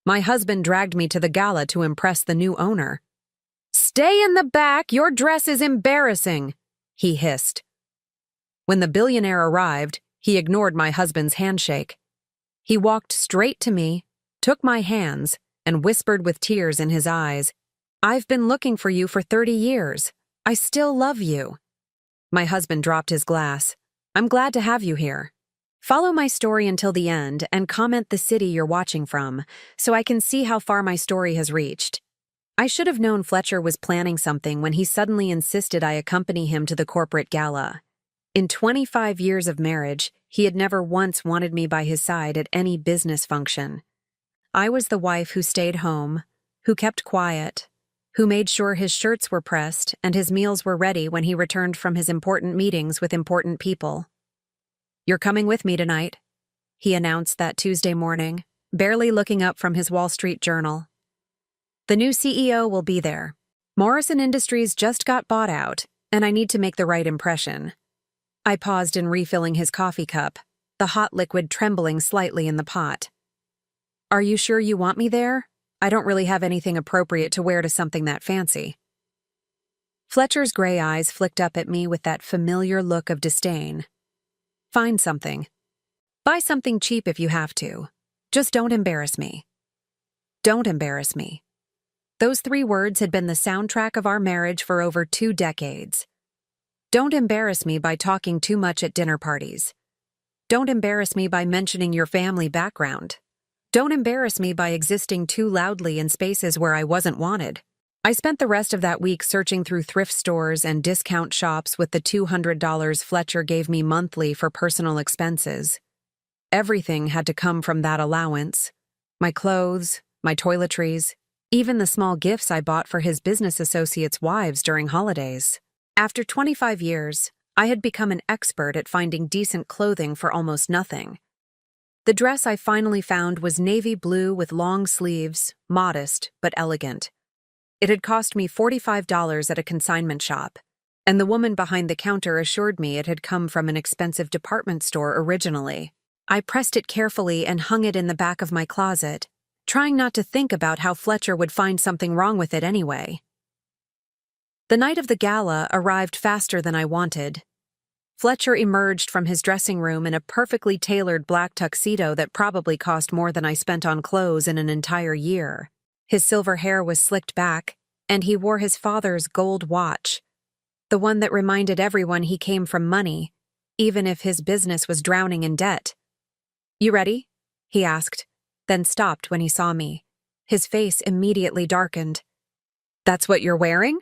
My husband dragged me to the gala to impress the new owner. "Stay in the back, your dress is embarrassing," he hissed. When the billionaire arrived, he ignored my husband's handshake. He walked straight to me, took my hands, and whispered with tears in his eyes, "I've been looking for you for 30 years. I still love you." My husband dropped his glass. "I'm glad to have you here. Follow my story until the end and comment the city you're watching from, so I can see how far my story has reached." I should have known Fletcher was planning something when he suddenly insisted I accompany him to the corporate gala. In 25 years of marriage, he had never once wanted me by his side at any business function. I was the wife who stayed home, who kept quiet, who made sure his shirts were pressed and his meals were ready when he returned from his important meetings with important people. "You're coming with me tonight," he announced that Tuesday morning, barely looking up from his Wall Street Journal. "The new CEO will be there. Morrison Industries just got bought out, and I need to make the right impression." I paused in refilling his coffee cup, the hot liquid trembling slightly in the pot. "Are you sure you want me there? I don't really have anything appropriate to wear to something that fancy." Fletcher's gray eyes flicked up at me with that familiar look of disdain. "Find something. Buy something cheap if you have to. Just don't embarrass me." Don't embarrass me. Those 3 words had been the soundtrack of our marriage for over 2 decades. Don't embarrass me by talking too much at dinner parties. Don't embarrass me by mentioning your family background. Don't embarrass me by existing too loudly in spaces where I wasn't wanted. I spent the rest of that week searching through thrift stores and discount shops with the $200 Fletcher gave me monthly for personal expenses. Everything had to come from that allowance. My clothes, my toiletries, even the small gifts I bought for his business associates' wives during holidays. After 25 years, I had become an expert at finding decent clothing for almost nothing. The dress I finally found was navy blue with long sleeves, modest but elegant. It had cost me $45 at a consignment shop, and the woman behind the counter assured me it had come from an expensive department store originally. I pressed it carefully and hung it in the back of my closet, trying not to think about how Fletcher would find something wrong with it anyway. The night of the gala arrived faster than I wanted. Fletcher emerged from his dressing room in a perfectly tailored black tuxedo that probably cost more than I spent on clothes in an entire year. His silver hair was slicked back, and he wore his father's gold watch, the one that reminded everyone he came from money, even if his business was drowning in debt. "You ready?" he asked, then stopped when he saw me. His face immediately darkened. "That's what you're wearing?"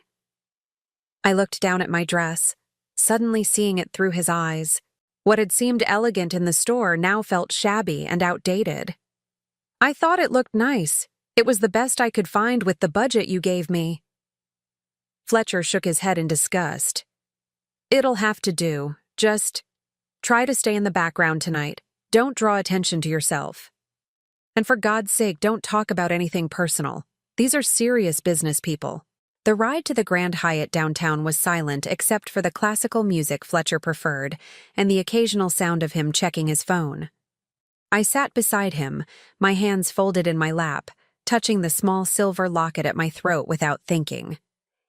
I looked down at my dress, suddenly seeing it through his eyes. What had seemed elegant in the store now felt shabby and outdated. "I thought it looked nice. It was the best I could find with the budget you gave me." Fletcher shook his head in disgust. "It'll have to do. Just try to stay in the background tonight. Don't draw attention to yourself. And for God's sake, don't talk about anything personal. These are serious business people." The ride to the Grand Hyatt downtown was silent except for the classical music Fletcher preferred and the occasional sound of him checking his phone. I sat beside him, my hands folded in my lap, touching the small silver locket at my throat without thinking.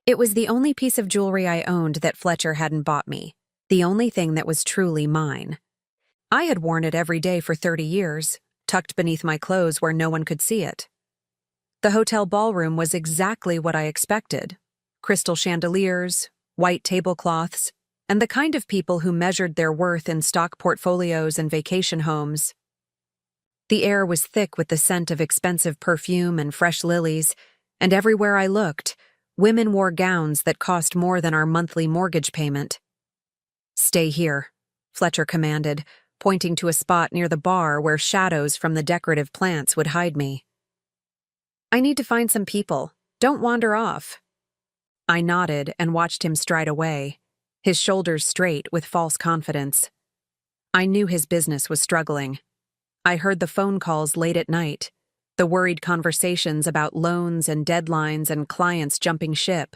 It was the only piece of jewelry I owned that Fletcher hadn't bought me, the only thing that was truly mine. I had worn it every day for 30 years, tucked beneath my clothes where no one could see it. The hotel ballroom was exactly what I expected. Crystal chandeliers, white tablecloths, and the kind of people who measured their worth in stock portfolios and vacation homes. The air was thick with the scent of expensive perfume and fresh lilies, and everywhere I looked, women wore gowns that cost more than our monthly mortgage payment. "Stay here," Fletcher commanded, pointing to a spot near the bar where shadows from the decorative plants would hide me. "I need to find some people. Don't wander off." I nodded and watched him stride away, his shoulders straight with false confidence. I knew his business was struggling. I heard the phone calls late at night, the worried conversations about loans and deadlines and clients jumping ship.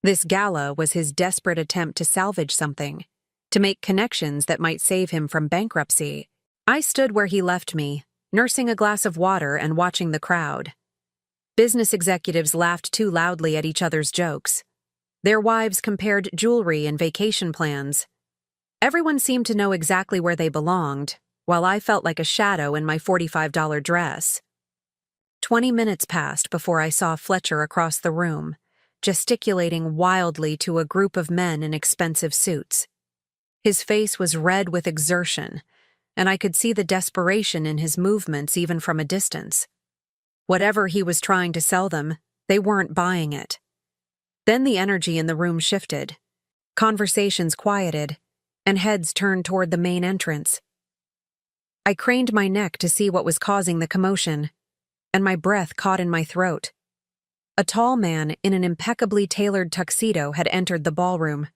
This gala was his desperate attempt to salvage something, to make connections that might save him from bankruptcy. I stood where he left me, nursing a glass of water and watching the crowd. Business executives laughed too loudly at each other's jokes. Their wives compared jewelry and vacation plans. Everyone seemed to know exactly where they belonged, while I felt like a shadow in my $45 dress. 20 minutes passed before I saw Fletcher across the room, gesticulating wildly to a group of men in expensive suits. His face was red with exertion, and I could see the desperation in his movements even from a distance. Whatever he was trying to sell them, they weren't buying it. Then the energy in the room shifted. Conversations quieted, and heads turned toward the main entrance. I craned my neck to see what was causing the commotion, and my breath caught in my throat. A tall man in an impeccably tailored tuxedo had entered the ballroom.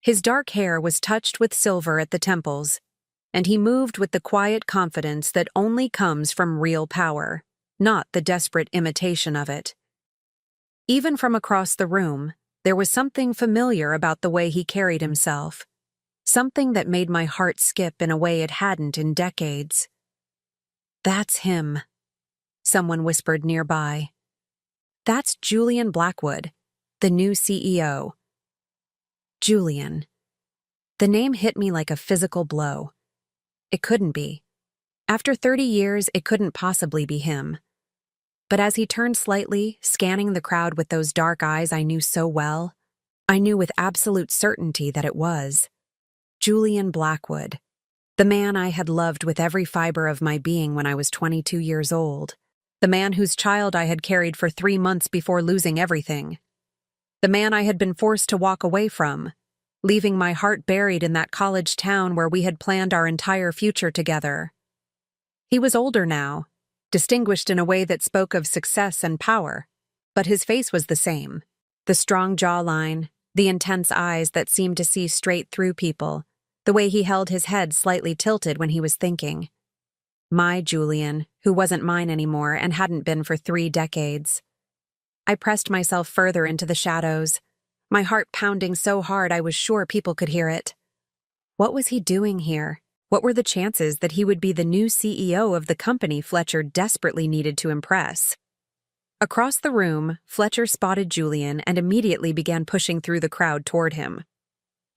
His dark hair was touched with silver at the temples, and he moved with the quiet confidence that only comes from real power, not the desperate imitation of it. Even from across the room, there was something familiar about the way he carried himself, something that made my heart skip in a way it hadn't in decades. "That's him," someone whispered nearby. "That's Julian Blackwood, the new CEO." Julian. The name hit me like a physical blow. It couldn't be. After 30 years, it couldn't possibly be him. But as he turned slightly, scanning the crowd with those dark eyes I knew so well, I knew with absolute certainty that it was Julian Blackwood, the man I had loved with every fiber of my being when I was 22 years old, the man whose child I had carried for 3 months before losing everything, the man I had been forced to walk away from, leaving my heart buried in that college town where we had planned our entire future together. He was older now, distinguished in a way that spoke of success and power, but his face was the same. The strong jawline, the intense eyes that seemed to see straight through people, the way he held his head slightly tilted when he was thinking. My Julian, who wasn't mine anymore and hadn't been for 3 decades. I pressed myself further into the shadows, my heart pounding so hard I was sure people could hear it. What was he doing here? What were the chances that he would be the new CEO of the company Fletcher desperately needed to impress? Across the room, Fletcher spotted Julian and immediately began pushing through the crowd toward him.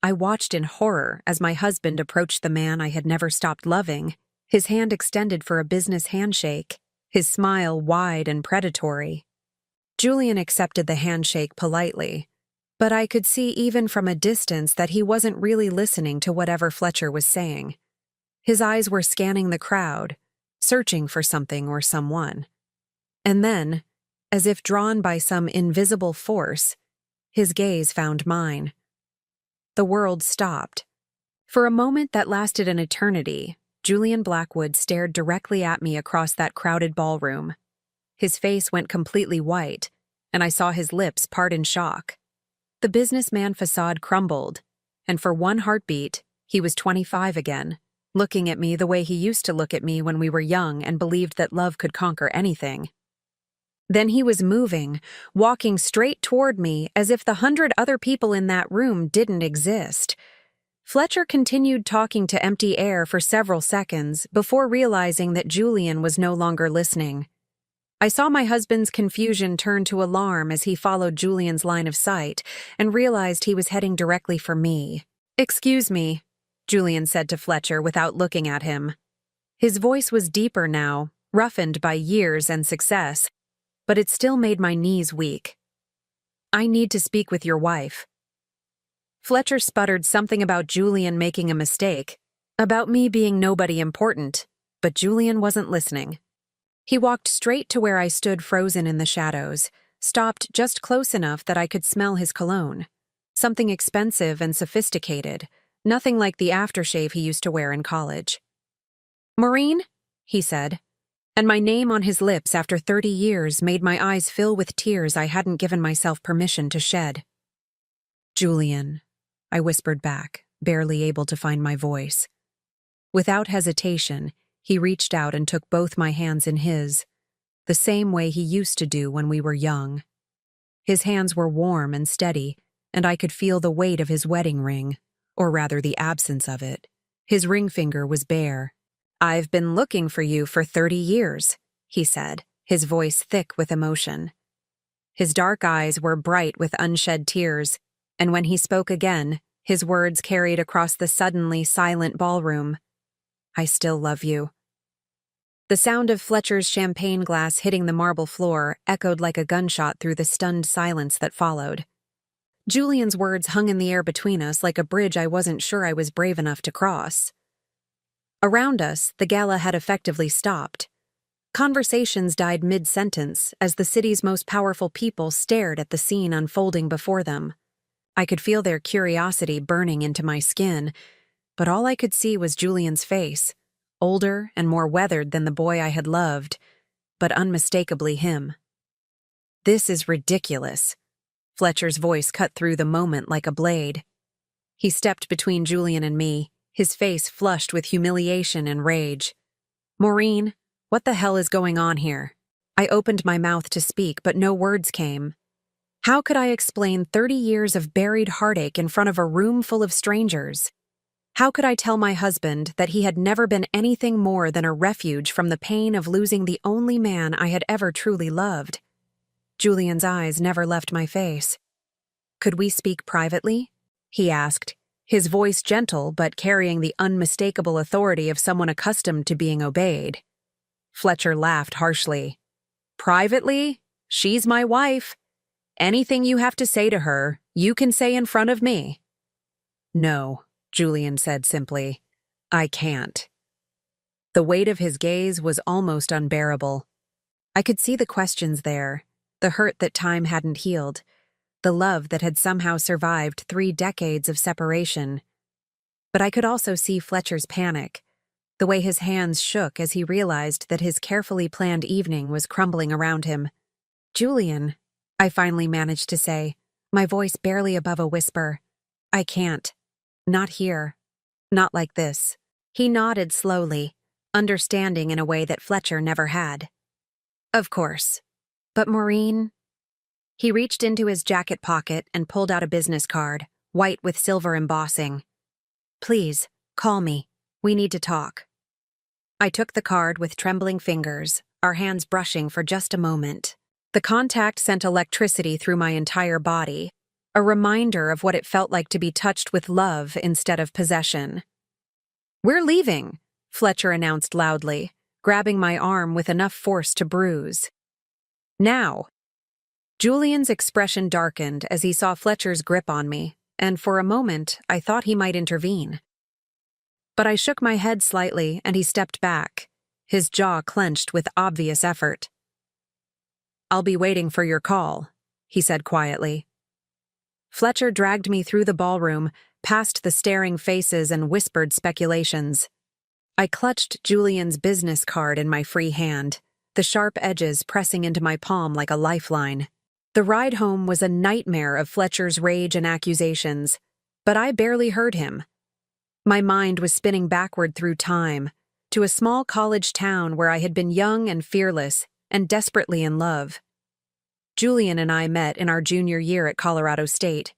I watched in horror as my husband approached the man I had never stopped loving, his hand extended for a business handshake, his smile wide and predatory. Julian accepted the handshake politely, but I could see even from a distance that he wasn't really listening to whatever Fletcher was saying. His eyes were scanning the crowd, searching for something or someone. And then, as if drawn by some invisible force, his gaze found mine. The world stopped. For a moment that lasted an eternity, Julian Blackwood stared directly at me across that crowded ballroom. His face went completely white, and I saw his lips part in shock. The businessman facade crumbled, and for one heartbeat, he was 25 again, looking at me the way he used to look at me when we were young and believed that love could conquer anything. Then he was moving, walking straight toward me as if the 100 other people in that room didn't exist. Fletcher continued talking to empty air for several seconds before realizing that Julian was no longer listening. I saw my husband's confusion turn to alarm as he followed Julian's line of sight and realized he was heading directly for me. "Excuse me," Julian said to Fletcher without looking at him. His voice was deeper now, roughened by years and success, but it still made my knees weak. "I need to speak with your wife." Fletcher sputtered something about Julian making a mistake, about me being nobody important, but Julian wasn't listening. He walked straight to where I stood frozen in the shadows, stopped just close enough that I could smell his cologne. Something expensive and sophisticated, nothing like the aftershave he used to wear in college. "Maureen?" he said, and my name on his lips after 30 years made my eyes fill with tears I hadn't given myself permission to shed. "Julian," I whispered back, barely able to find my voice. Without hesitation, he reached out and took both my hands in his, the same way he used to do when we were young. His hands were warm and steady, and I could feel the weight of his wedding ring, or rather the absence of it. His ring finger was bare. "I've been looking for you for 30 years, he said, his voice thick with emotion. His dark eyes were bright with unshed tears, and when he spoke again, his words carried across the suddenly silent ballroom. "I still love you." The sound of Fletcher's champagne glass hitting the marble floor echoed like a gunshot through the stunned silence that followed. Julian's words hung in the air between us like a bridge I wasn't sure I was brave enough to cross. Around us, the gala had effectively stopped. Conversations died mid-sentence as the city's most powerful people stared at the scene unfolding before them. I could feel their curiosity burning into my skin, but all I could see was Julian's face, older and more weathered than the boy I had loved, but unmistakably him. "This is ridiculous." Fletcher's voice cut through the moment like a blade. He stepped between Julian and me, his face flushed with humiliation and rage. "Maureen, what the hell is going on here?" I opened my mouth to speak, but no words came. How could I explain 30 years of buried heartache in front of a room full of strangers? How could I tell my husband that he had never been anything more than a refuge from the pain of losing the only man I had ever truly loved? Julian's eyes never left my face. "Could we speak privately?" he asked, his voice gentle but carrying the unmistakable authority of someone accustomed to being obeyed. Fletcher laughed harshly. "Privately? She's my wife. Anything you have to say to her, you can say in front of me." "No," Julian said simply. "I can't." The weight of his gaze was almost unbearable. I could see the questions there, the hurt that time hadn't healed, the love that had somehow survived 3 decades of separation. But I could also see Fletcher's panic, the way his hands shook as he realized that his carefully planned evening was crumbling around him. "Julian," I finally managed to say, my voice barely above a whisper, "I can't. Not here. Not like this." He nodded slowly, understanding in a way that Fletcher never had. "Of course. But Maureen—" He reached into his jacket pocket and pulled out a business card, white with silver embossing. "Please, call me. We need to talk." I took the card with trembling fingers, our hands brushing for just a moment. The contact sent electricity through my entire body, a reminder of what it felt like to be touched with love instead of possession. "We're leaving," Fletcher announced loudly, grabbing my arm with enough force to bruise. "Now." Julian's expression darkened as he saw Fletcher's grip on me, and for a moment I thought he might intervene. But I shook my head slightly and he stepped back, his jaw clenched with obvious effort. "I'll be waiting for your call," he said quietly. Fletcher dragged me through the ballroom, past the staring faces and whispered speculations. I clutched Julian's business card in my free hand, the sharp edges pressing into my palm like a lifeline. The ride home was a nightmare of Fletcher's rage and accusations, but I barely heard him. My mind was spinning backward through time, to a small college town where I had been young and fearless and desperately in love. Julian and I met in our junior year at Colorado State.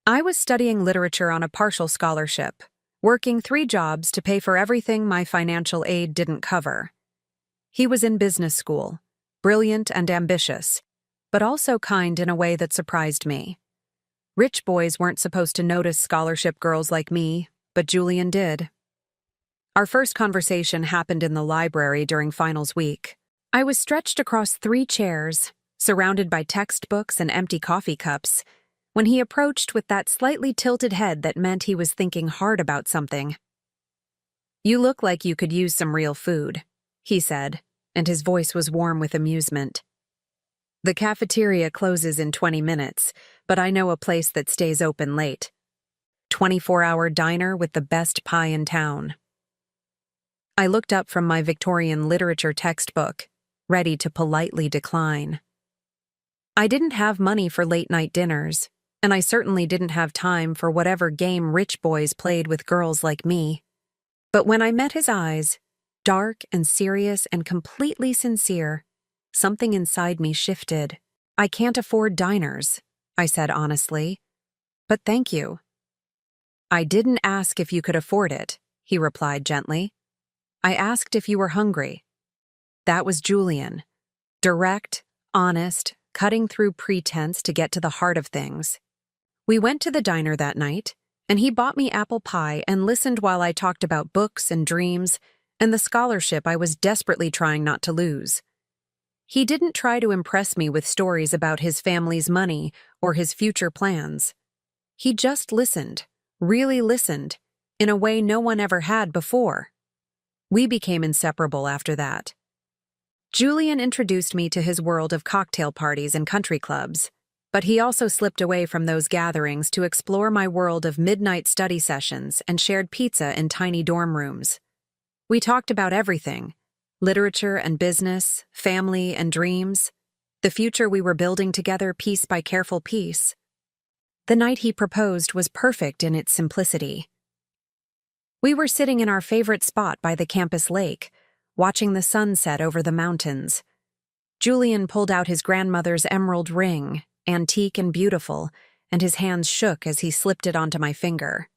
I was studying literature on a partial scholarship, working 3 jobs to pay for everything my financial aid didn't cover. He was in business school, brilliant and ambitious, but also kind in a way that surprised me. Rich boys weren't supposed to notice scholarship girls like me, but Julian did. Our first conversation happened in the library during finals week. I was stretched across 3 chairs, surrounded by textbooks and empty coffee cups, when he approached with that slightly tilted head that meant he was thinking hard about something. "You look like you could use some real food," he said, and his voice was warm with amusement. "The cafeteria closes in 20 minutes, but I know a place that stays open late. 24-hour diner with the best pie in town." I looked up from my Victorian literature textbook, ready to politely decline. I didn't have money for late-night dinners, and I certainly didn't have time for whatever game rich boys played with girls like me. But when I met his eyes, dark and serious and completely sincere, something inside me shifted. "I can't afford diners," I said honestly. "But thank you." "I didn't ask if you could afford it," he replied gently. I asked if you were hungry. That was Julian. Direct, honest, cutting through pretense to get to the heart of things. We went to the diner that night, and he bought me apple pie and listened while I talked about books and dreams and the scholarship I was desperately trying not to lose. He didn't try to impress me with stories about his family's money or his future plans. He just listened, really listened, in a way no one ever had before. We became inseparable after that. Julian introduced me to his world of cocktail parties and country clubs, but he also slipped away from those gatherings to explore my world of midnight study sessions and shared pizza in tiny dorm rooms. We talked about everything: literature and business, family and dreams, the future we were building together piece by careful piece. The night he proposed was perfect in its simplicity. We were sitting in our favorite spot by the campus lake, watching the sunset over the mountains. Julian pulled out his grandmother's emerald ring, antique and beautiful, and his hands shook as he slipped it onto my finger.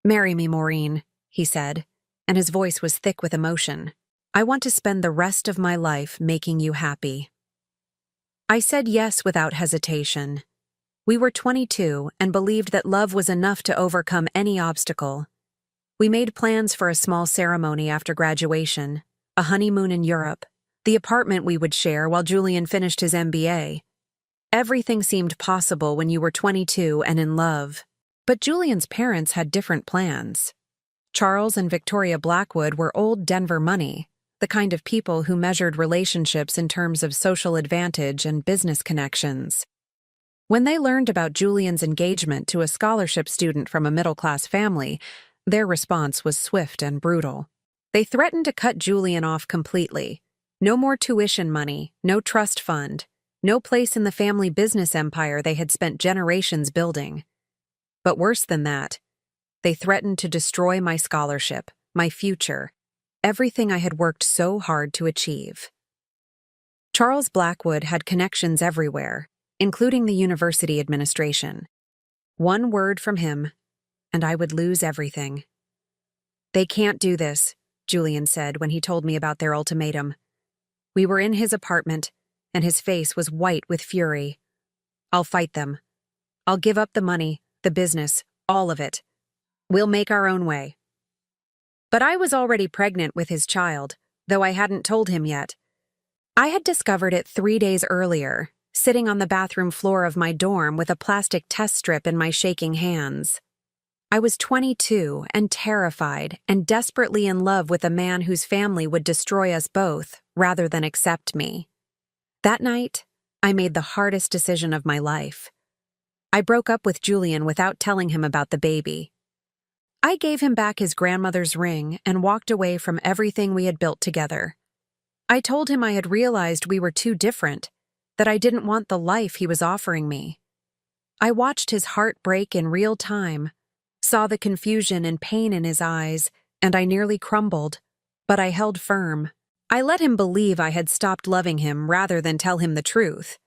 "Marry me, Maureen," he said, and his voice was thick with emotion. "I want to spend the rest of my life making you happy." I said yes without hesitation. We were 22 and believed that love was enough to overcome any obstacle. We made plans for a small ceremony after graduation, a honeymoon in Europe, the apartment we would share while Julian finished his MBA. Everything seemed possible when you were 22 and in love. But Julian's parents had different plans. Charles and Victoria Blackwood were old Denver money, the kind of people who measured relationships in terms of social advantage and business connections. When they learned about Julian's engagement to a scholarship student from a middle-class family, their response was swift and brutal. They threatened to cut Julian off completely. No more tuition money, no trust fund, no place in the family business empire they had spent generations building. But worse than that, they threatened to destroy my scholarship, my future, everything I had worked so hard to achieve. Charles Blackwood had connections everywhere, including the university administration. One word from him, and I would lose everything. "They can't do this," Julian said when he told me about their ultimatum. We were in his apartment, and his face was white with fury. "I'll fight them. I'll give up the money, the business, all of it. We'll make our own way." But I was already pregnant with his child, though I hadn't told him yet. I had discovered it 3 days earlier, sitting on the bathroom floor of my dorm with a plastic test strip in my shaking hands. I was 22 and terrified and desperately in love with a man whose family would destroy us both rather than accept me. That night, I made the hardest decision of my life. I broke up with Julian without telling him about the baby. I gave him back his grandmother's ring and walked away from everything we had built together. I told him I had realized we were too different, that I didn't want the life he was offering me. I watched his heart break in real time, saw the confusion and pain in his eyes, and I nearly crumbled, but I held firm. I let him believe I had stopped loving him rather than tell him the truth,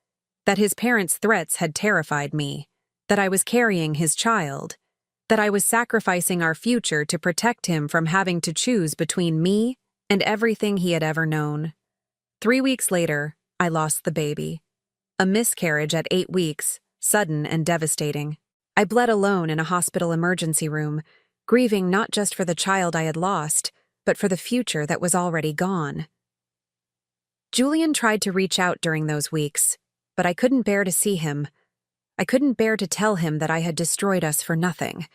that his parents' threats had terrified me, that I was carrying his child, that I was sacrificing our future to protect him from having to choose between me and everything he had ever known. 3 weeks later, I lost the baby. A miscarriage at 8 weeks, sudden and devastating. I bled alone in a hospital emergency room, grieving not just for the child I had lost, but for the future that was already gone. Julian tried to reach out during those weeks, but I couldn't bear to see him. I couldn't bear to tell him that I had destroyed us for nothing,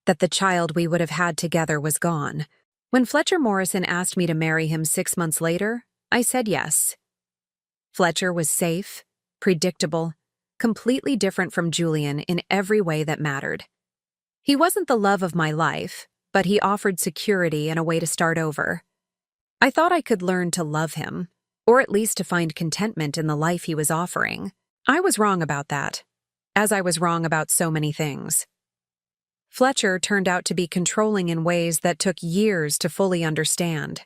that the child we would have had together was gone. When Fletcher Morrison asked me to marry him 6 months later, I said yes. Fletcher was safe, predictable, completely different from Julian in every way that mattered. He wasn't the love of my life, but he offered security and a way to start over. I thought I could learn to love him, or at least to find contentment in the life he was offering. I was wrong about that, as I was wrong about so many things. Fletcher turned out to be controlling in ways that took years to fully understand.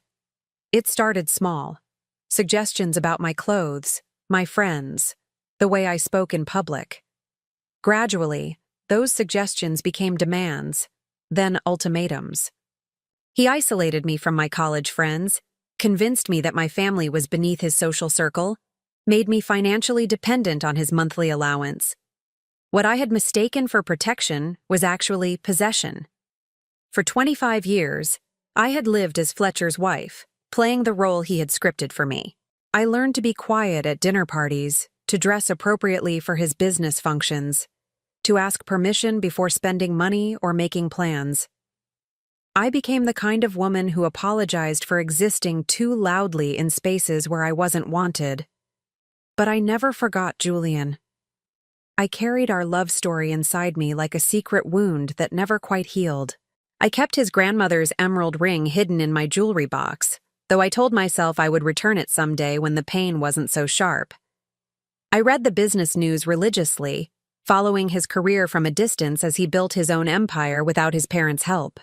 It started small. Suggestions about my clothes, my friends, the way I spoke in public. Gradually, those suggestions became demands, then ultimatums. He isolated me from my college friends, convinced me that my family was beneath his social circle, made me financially dependent on his monthly allowance. What I had mistaken for protection was actually possession. For 25 years, I had lived as Fletcher's wife, playing the role he had scripted for me. I learned to be quiet at dinner parties, to dress appropriately for his business functions, to ask permission before spending money or making plans. I became the kind of woman who apologized for existing too loudly in spaces where I wasn't wanted. But I never forgot Julian. I carried our love story inside me like a secret wound that never quite healed. I kept his grandmother's emerald ring hidden in my jewelry box, though I told myself I would return it someday when the pain wasn't so sharp. I read the business news religiously, following his career from a distance as he built his own empire without his parents' help.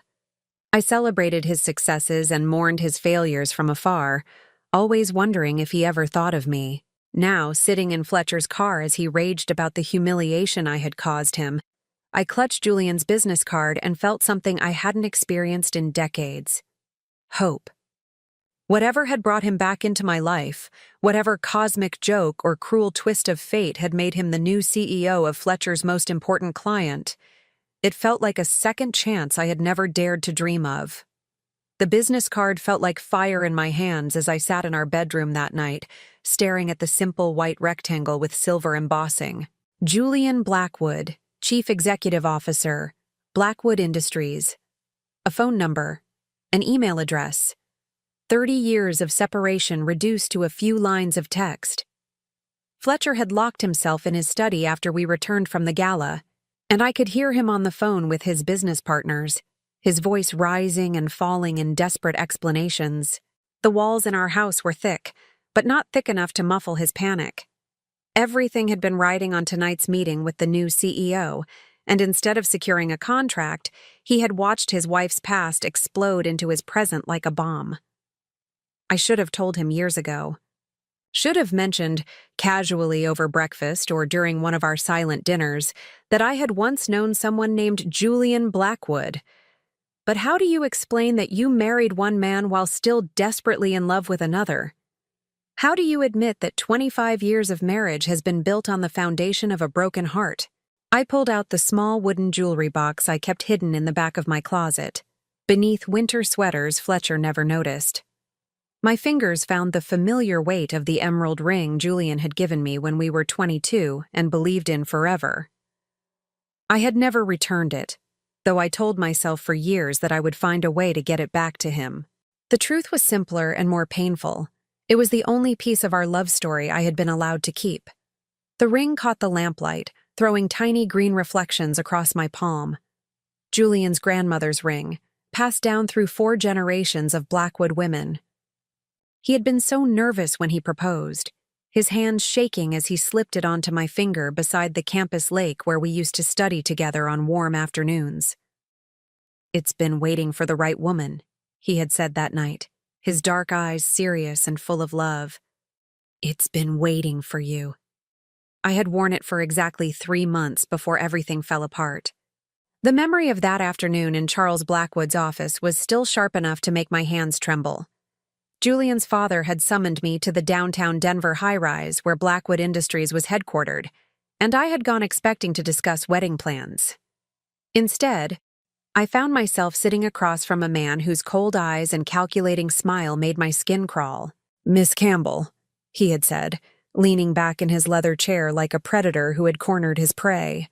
I celebrated his successes and mourned his failures from afar, always wondering if he ever thought of me. Now, sitting in Fletcher's car as he raged about the humiliation I had caused him, I clutched Julian's business card and felt something I hadn't experienced in decades. Hope. Whatever had brought him back into my life, whatever cosmic joke or cruel twist of fate had made him the new CEO of Fletcher's most important client, it felt like a second chance I had never dared to dream of. The business card felt like fire in my hands as I sat in our bedroom that night, staring at the simple white rectangle with silver embossing. Julian Blackwood, Chief Executive Officer, Blackwood Industries. A phone number, an email address. 30 years of separation reduced to a few lines of text. Fletcher had locked himself in his study after we returned from the gala, and I could hear him on the phone with his business partners, his voice rising and falling in desperate explanations. The walls in our house were thick, but not thick enough to muffle his panic. Everything had been riding on tonight's meeting with the new CEO, and instead of securing a contract, he had watched his wife's past explode into his present like a bomb. I should have told him years ago. Should have mentioned, casually over breakfast or during one of our silent dinners, that I had once known someone named Julian Blackwood. But how do you explain that you married one man while still desperately in love with another? How do you admit that 25 years of marriage has been built on the foundation of a broken heart? I pulled out the small wooden jewelry box I kept hidden in the back of my closet. Beneath winter sweaters Fletcher never noticed. My fingers found the familiar weight of the emerald ring Julian had given me when we were 22 and believed in forever. I had never returned it, though I told myself for years that I would find a way to get it back to him. The truth was simpler and more painful. It was the only piece of our love story I had been allowed to keep. The ring caught the lamplight, throwing tiny green reflections across my palm. Julian's grandmother's ring, passed down through 4 generations of Blackwood women. He had been so nervous when he proposed, his hand shaking as he slipped it onto my finger beside the campus lake where we used to study together on warm afternoons. "It's been waiting for the right woman," he had said that night, his dark eyes serious and full of love. "It's been waiting for you." I had worn it for exactly 3 months before everything fell apart. The memory of that afternoon in Charles Blackwood's office was still sharp enough to make my hands tremble. Julian's father had summoned me to the downtown Denver high-rise where Blackwood Industries was headquartered, and I had gone expecting to discuss wedding plans. Instead, I found myself sitting across from a man whose cold eyes and calculating smile made my skin crawl. "Miss Campbell," he had said, leaning back in his leather chair like a predator who had cornered his prey.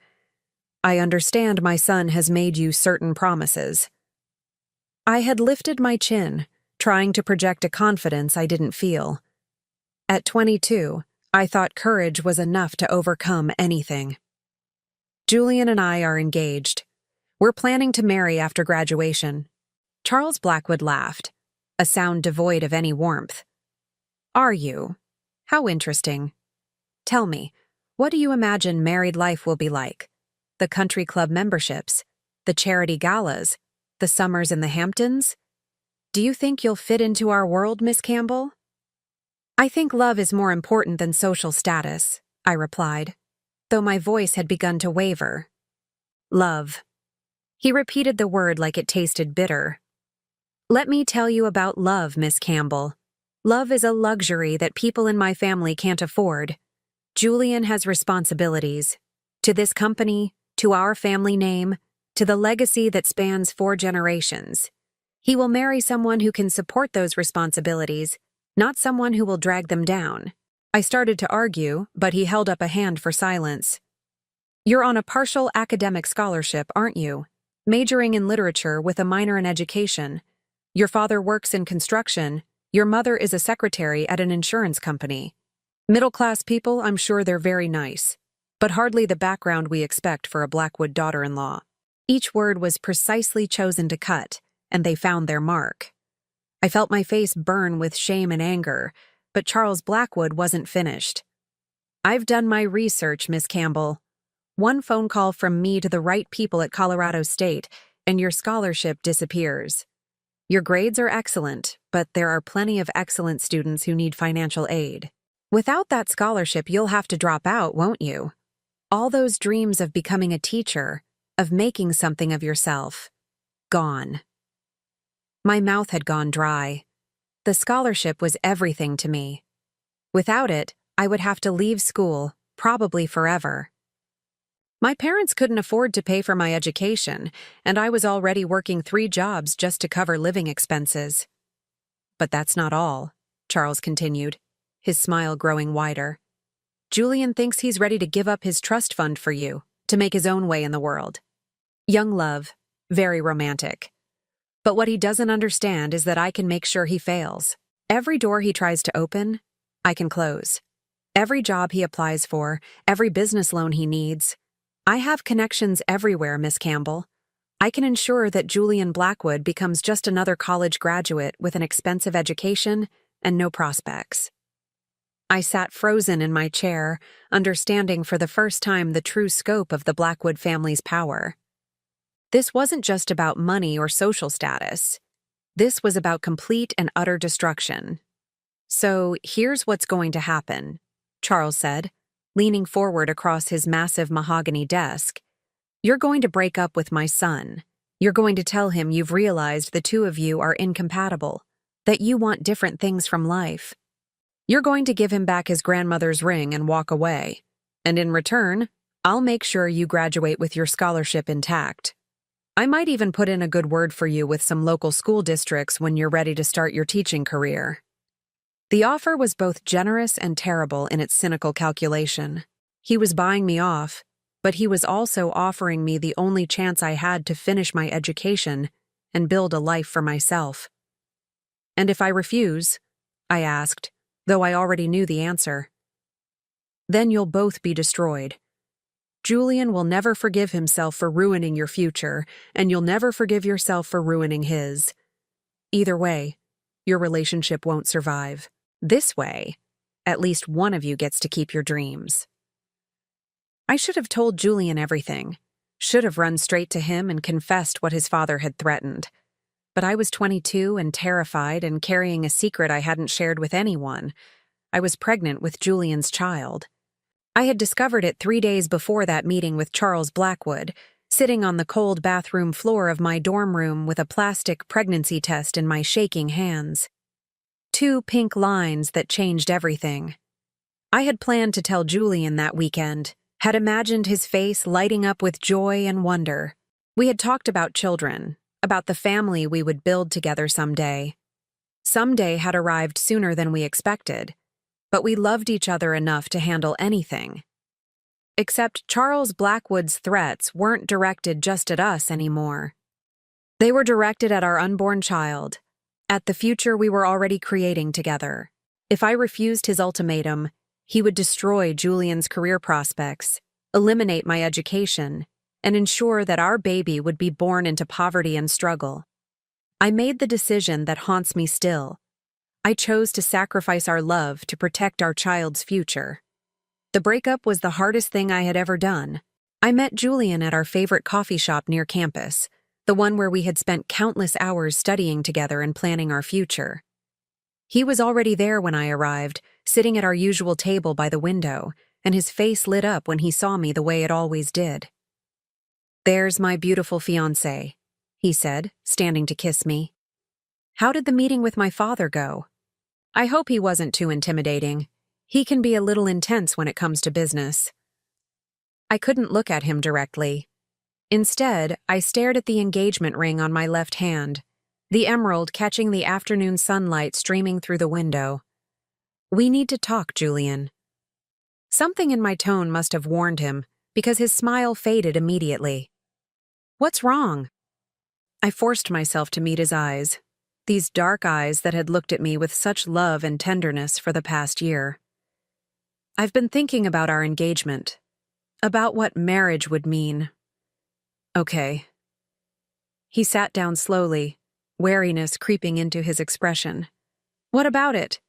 "I understand my son has made you certain promises." I had lifted my chin, trying to project a confidence I didn't feel. At 22, I thought courage was enough to overcome anything. "Julian and I are engaged. We're planning to marry after graduation." Charles Blackwood laughed, a sound devoid of any warmth. "Are you? How interesting. Tell me, what do you imagine married life will be like? The country club memberships, the charity galas, the summers in the Hamptons? Do you think you'll fit into our world, Miss Campbell?" "I think love is more important than social status," I replied, though my voice had begun to waver. "Love." He repeated the word like it tasted bitter. Let me tell you about love, Miss Campbell. Love is a luxury that people in my family can't afford. Julian has responsibilities. To this company, to our family name, to the legacy that spans 4 generations. He will marry someone who can support those responsibilities, not someone who will drag them down. I started to argue, but he held up a hand for silence. You're on a partial academic scholarship, aren't you? Majoring in literature with a minor in education. Your father works in construction. Your mother is a secretary at an insurance company. Middle-class people, I'm sure they're very nice, but hardly the background we expect for a Blackwood daughter-in-law. Each word was precisely chosen to cut, and they found their mark. I felt my face burn with shame and anger, but Charles Blackwood wasn't finished. I've done my research, Miss Campbell. One phone call from me to the right people at Colorado State, and your scholarship disappears. Your grades are excellent, but there are plenty of excellent students who need financial aid. Without that scholarship, you'll have to drop out, won't you? All those dreams of becoming a teacher, of making something of yourself, gone. My mouth had gone dry. The scholarship was everything to me. Without it, I would have to leave school, probably forever. My parents couldn't afford to pay for my education, and I was already working 3 jobs just to cover living expenses. But that's not all, Charles continued, his smile growing wider. Julian thinks he's ready to give up his trust fund for you, to make his own way in the world. Young love, very romantic. But what he doesn't understand is that I can make sure he fails. Every door he tries to open, I can close. Every job he applies for, every business loan he needs. I have connections everywhere, Miss Campbell. I can ensure that Julian Blackwood becomes just another college graduate with an expensive education and no prospects. I sat frozen in my chair, understanding for the first time the true scope of the Blackwood family's power. This wasn't just about money or social status. This was about complete and utter destruction. So here's what's going to happen, Charles said, leaning forward across his massive mahogany desk. You're going to break up with my son. You're going to tell him you've realized the 2 of you are incompatible, that you want different things from life. You're going to give him back his grandmother's ring and walk away. And in return, I'll make sure you graduate with your scholarship intact. I might even put in a good word for you with some local school districts when you're ready to start your teaching career. The offer was both generous and terrible in its cynical calculation. He was buying me off, but he was also offering me the only chance I had to finish my education and build a life for myself. And if I refuse, I asked, though I already knew the answer, then you'll both be destroyed. Julian will never forgive himself for ruining your future, and you'll never forgive yourself for ruining his. Either way, your relationship won't survive. This way, at least one of you gets to keep your dreams. I should have told Julian everything, should have run straight to him and confessed what his father had threatened. But I was 22 and terrified and carrying a secret I hadn't shared with anyone. I was pregnant with Julian's child. I had discovered it 3 days before that meeting with Charles Blackwood, sitting on the cold bathroom floor of my dorm room with a plastic pregnancy test in my shaking hands. 2 pink lines that changed everything. I had planned to tell Julian that weekend, had imagined his face lighting up with joy and wonder. We had talked about children, about the family we would build together someday. Someday had arrived sooner than we expected, but we loved each other enough to handle anything. Except Charles Blackwood's threats weren't directed just at us anymore. They were directed at our unborn child, at the future we were already creating together. If I refused his ultimatum, he would destroy Julian's career prospects, eliminate my education, and ensure that our baby would be born into poverty and struggle. I made the decision that haunts me still. I chose to sacrifice our love to protect our child's future. The breakup was the hardest thing I had ever done. I met Julian at our favorite coffee shop near campus, the one where we had spent countless hours studying together and planning our future. He was already there when I arrived, sitting at our usual table by the window, and his face lit up when he saw me the way it always did. "There's my beautiful fiancé," he said, standing to kiss me. How did the meeting with my father go? I hope he wasn't too intimidating. He can be a little intense when it comes to business. I couldn't look at him directly. Instead, I stared at the engagement ring on my left hand, the emerald catching the afternoon sunlight streaming through the window. We need to talk, Julian. Something in my tone must have warned him, because his smile faded immediately. What's wrong? I forced myself to meet his eyes, these dark eyes that had looked at me with such love and tenderness for the past year. I've been thinking about our engagement, about what marriage would mean. Okay. He sat down slowly, wariness creeping into his expression. What about it?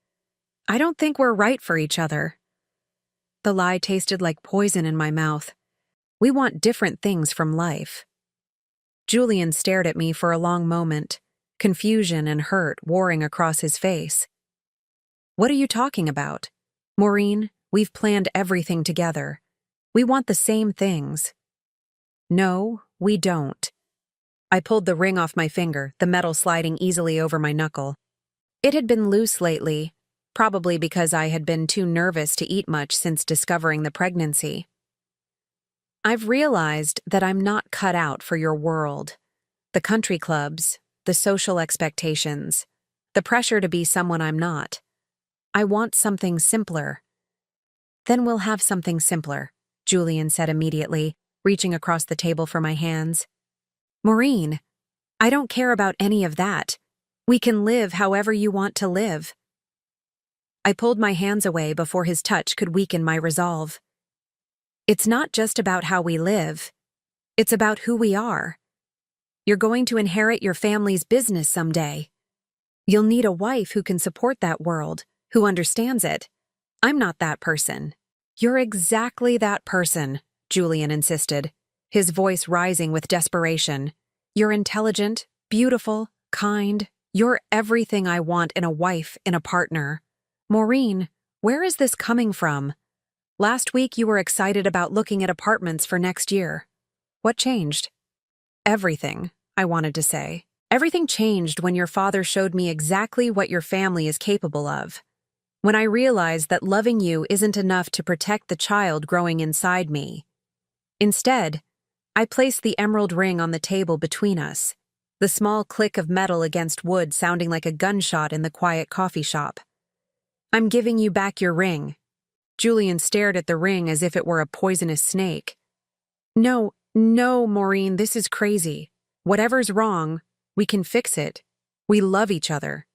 I don't think we're right for each other. The lie tasted like poison in my mouth. We want different things from life. Julian stared at me for a long moment, confusion and hurt warring across his face. What are you talking about? Maureen, we've planned everything together. We want the same things. No, we don't. I pulled the ring off my finger, the metal sliding easily over my knuckle. It had been loose lately, probably because I had been too nervous to eat much since discovering the pregnancy. I've realized that I'm not cut out for your world. The country clubs, the social expectations, the pressure to be someone I'm not. I want something simpler. Then we'll have something simpler, Julian said immediately, reaching across the table for my hands. Maureen, I don't care about any of that. We can live however you want to live. I pulled my hands away before his touch could weaken my resolve. It's not just about how we live. It's about who we are. You're going to inherit your family's business someday. You'll need a wife who can support that world, who understands it. I'm not that person. You're exactly that person, Julian insisted, his voice rising with desperation. You're intelligent, beautiful, kind. You're everything I want in a wife, in a partner. Maureen, where is this coming from? Last week you were excited about looking at apartments for next year. What changed? Everything, I wanted to say. Everything changed when your father showed me exactly what your family is capable of. When I realized that loving you isn't enough to protect the child growing inside me. Instead, I placed the emerald ring on the table between us, the small click of metal against wood sounding like a gunshot in the quiet coffee shop. I'm giving you back your ring. Julian stared at the ring as if it were a poisonous snake. No, Maureen, this is crazy. Whatever's wrong, we can fix it. We love each other.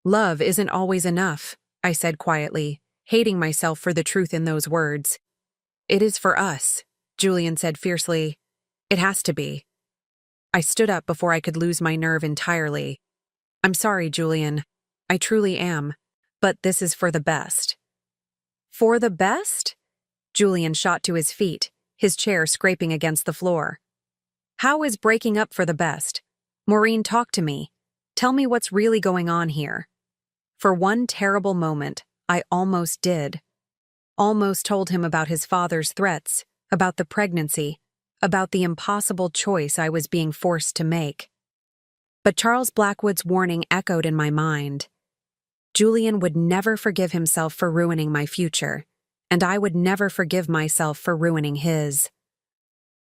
Love isn't always enough, I said quietly, hating myself for the truth in those words. It is for us, Julian said fiercely. It has to be. I stood up before I could lose my nerve entirely. I'm sorry, Julian. I truly am. But this is for the best. For the best? Julian shot to his feet, his chair scraping against the floor. How is breaking up for the best? Maureen, talk to me. Tell me what's really going on here. For one terrible moment, I almost did. Almost told him about his father's threats, about the pregnancy, about the impossible choice I was being forced to make. But Charles Blackwood's warning echoed in my mind. Julian would never forgive himself for ruining my future, and I would never forgive myself for ruining his.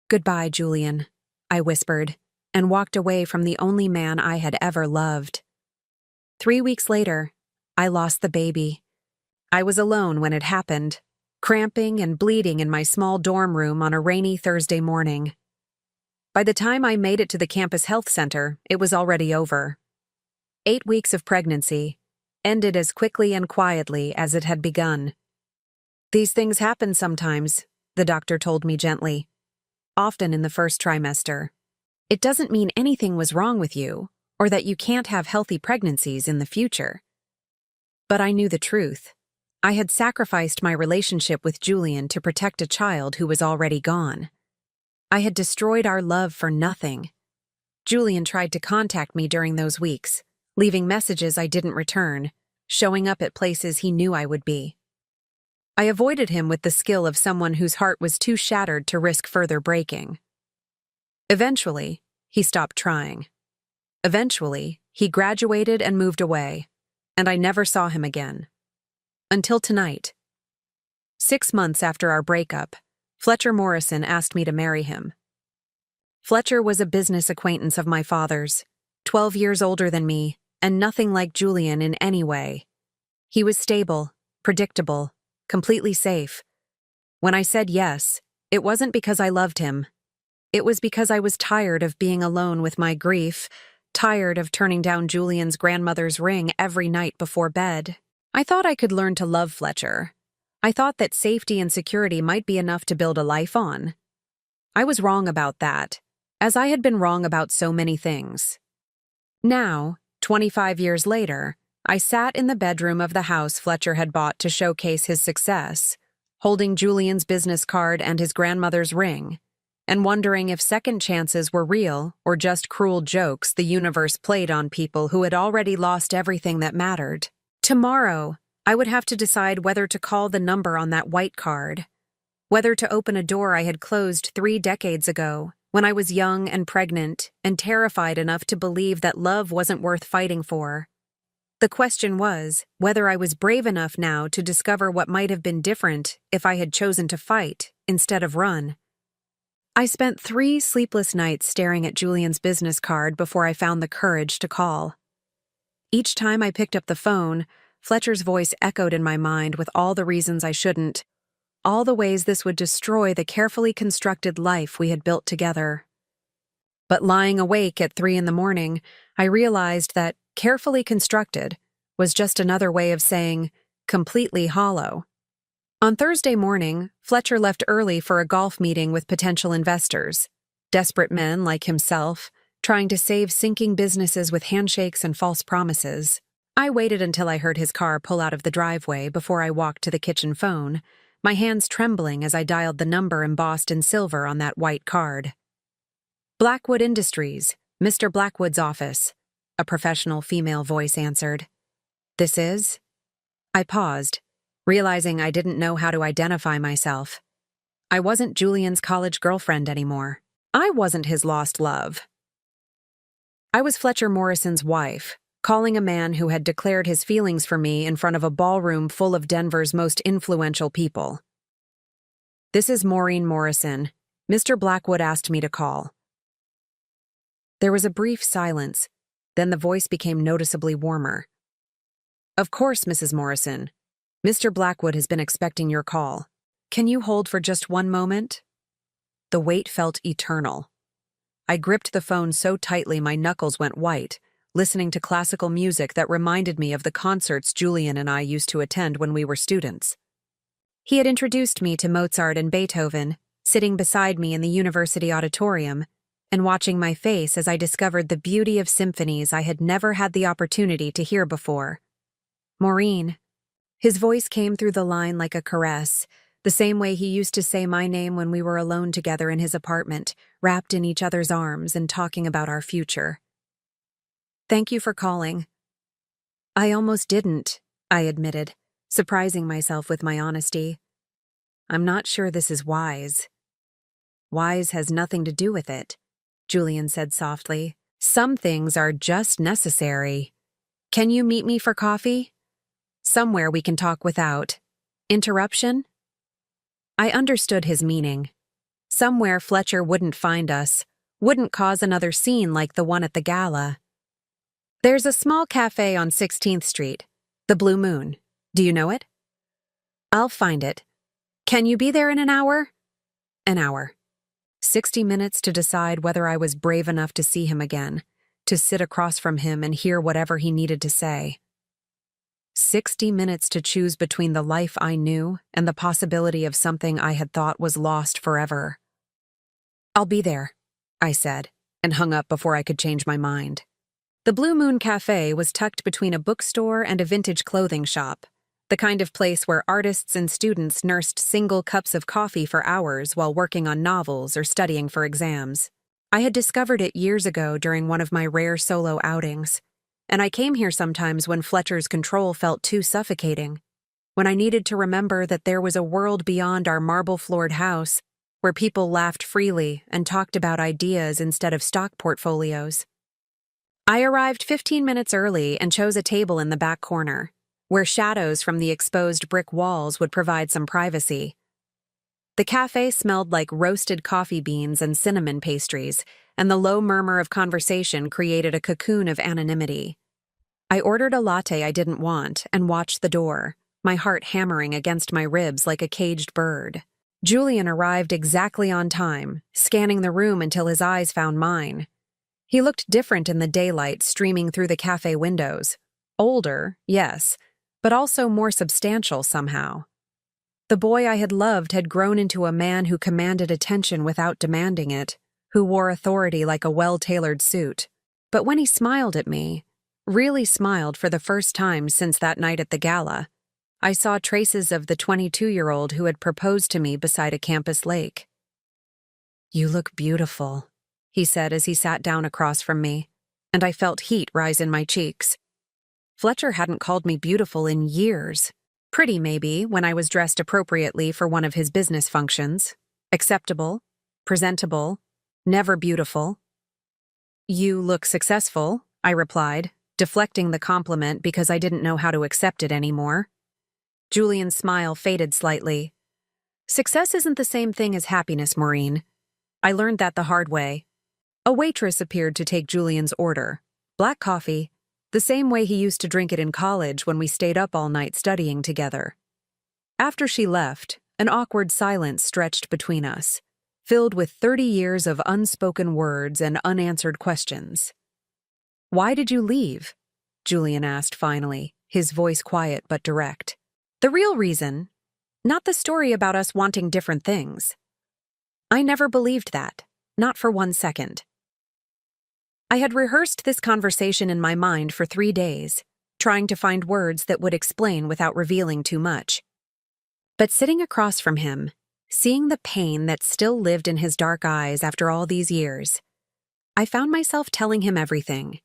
Goodbye, Julian, I whispered, and walked away from the only man I had ever loved. 3 weeks later, I lost the baby. I was alone when it happened, cramping and bleeding in my small dorm room on a rainy Thursday morning. By the time I made it to the campus health center, it was already over. 8 weeks of pregnancy ended as quickly and quietly as it had begun. These things happen sometimes, the doctor told me gently, often in the first trimester. It doesn't mean anything was wrong with you, or that you can't have healthy pregnancies in the future. But I knew the truth. I had sacrificed my relationship with Julian to protect a child who was already gone. I had destroyed our love for nothing. Julian tried to contact me during those weeks, leaving messages I didn't return, showing up at places he knew I would be. I avoided him with the skill of someone whose heart was too shattered to risk further breaking. Eventually, he stopped trying. Eventually, he graduated and moved away, and I never saw him again. Until tonight. 6 months after our breakup, Fletcher Morrison asked me to marry him. Fletcher was a business acquaintance of my father's, 12 years older than me, and nothing like Julian in any way. He was stable, predictable, completely safe. When I said yes, it wasn't because I loved him. It was because I was tired of being alone with my grief, tired of turning down Julian's grandmother's ring every night before bed. I thought I could learn to love Fletcher. I thought that safety and security might be enough to build a life on. I was wrong about that, as I had been wrong about so many things. Now, 25 years later, I sat in the bedroom of the house Fletcher had bought to showcase his success, holding Julian's business card and his grandmother's ring, and wondering if second chances were real or just cruel jokes the universe played on people who had already lost everything that mattered. Tomorrow, I would have to decide whether to call the number on that white card, whether to open a door I had closed 3 decades ago, when I was young and pregnant and terrified enough to believe that love wasn't worth fighting for. The question was whether I was brave enough now to discover what might have been different if I had chosen to fight instead of run. I spent 3 sleepless nights staring at Julian's business card before I found the courage to call. Each time I picked up the phone, Fletcher's voice echoed in my mind with all the reasons I shouldn't, all the ways this would destroy the carefully constructed life we had built together. But lying awake at 3 in the morning, I realized that carefully constructed was just another way of saying completely hollow. On Thursday morning, Fletcher left early for a golf meeting with potential investors, desperate men like himself, trying to save sinking businesses with handshakes and false promises. I waited until I heard his car pull out of the driveway before I walked to the kitchen phone, my hands trembling as I dialed the number embossed in silver on that white card. Blackwood Industries, Mr. Blackwood's office, a professional female voice answered. This is? I paused, realizing I didn't know how to identify myself. I wasn't Julian's college girlfriend anymore. I wasn't his lost love. I was Fletcher Morrison's wife, calling a man who had declared his feelings for me in front of a ballroom full of Denver's most influential people. This is Maureen Morrison. Mr. Blackwood asked me to call. There was a brief silence, then the voice became noticeably warmer. Of course, Mrs. Morrison. Mr. Blackwood has been expecting your call. Can you hold for just one moment? The wait felt eternal. I gripped the phone so tightly my knuckles went white, listening to classical music that reminded me of the concerts Julian and I used to attend when we were students. He had introduced me to Mozart and Beethoven, sitting beside me in the university auditorium, and watching my face as I discovered the beauty of symphonies I had never had the opportunity to hear before. Maureen. His voice came through the line like a caress, the same way he used to say my name when we were alone together in his apartment, wrapped in each other's arms and talking about our future. Thank you for calling. I almost didn't, I admitted, surprising myself with my honesty. I'm not sure this is wise. Wise has nothing to do with it, Julian said softly. Some things are just necessary. Can you meet me for coffee? Somewhere we can talk without interruption? I understood his meaning. Somewhere Fletcher wouldn't find us, wouldn't cause another scene like the one at the gala. There's a small cafe on 16th Street, the Blue Moon. Do you know it? I'll find it. Can you be there in an hour? An hour. 60 minutes to decide whether I was brave enough to see him again, to sit across from him and hear whatever he needed to say. 60 minutes to choose between the life I knew and the possibility of something I had thought was lost forever. I'll be there, I said, and hung up before I could change my mind. The Blue Moon Cafe was tucked between a bookstore and a vintage clothing shop, the kind of place where artists and students nursed single cups of coffee for hours while working on novels or studying for exams. I had discovered it years ago during one of my rare solo outings, and I came here sometimes when Fletcher's control felt too suffocating, when I needed to remember that there was a world beyond our marble-floored house where people laughed freely and talked about ideas instead of stock portfolios. I arrived 15 minutes early and chose a table in the back corner, where shadows from the exposed brick walls would provide some privacy. The cafe smelled like roasted coffee beans and cinnamon pastries, and the low murmur of conversation created a cocoon of anonymity. I ordered a latte I didn't want and watched the door, my heart hammering against my ribs like a caged bird. Julian arrived exactly on time, scanning the room until his eyes found mine. He looked different in the daylight streaming through the cafe windows. Older, yes, but also more substantial somehow. The boy I had loved had grown into a man who commanded attention without demanding it, who wore authority like a well-tailored suit. But when he smiled at me, really smiled for the first time since that night at the gala, I saw traces of the 22-year-old who had proposed to me beside a campus lake. "You look beautiful," he said as he sat down across from me, and I felt heat rise in my cheeks. Fletcher hadn't called me beautiful in years. Pretty, maybe, when I was dressed appropriately for one of his business functions. Acceptable, presentable, never beautiful. "You look successful," I replied, deflecting the compliment because I didn't know how to accept it anymore. Julian's smile faded slightly. "Success isn't the same thing as happiness, Maureen. I learned that the hard way." A waitress appeared to take Julian's order. Black coffee, the same way he used to drink it in college when we stayed up all night studying together. After she left, an awkward silence stretched between us, filled with 30 years of unspoken words and unanswered questions. "Why did you leave?" Julian asked finally, his voice quiet but direct. "The real reason, not the story about us wanting different things." I never believed that, not for 1 second. I had rehearsed this conversation in my mind for 3 days, trying to find words that would explain without revealing too much. But sitting across from him, seeing the pain that still lived in his dark eyes after all these years, I found myself telling him everything.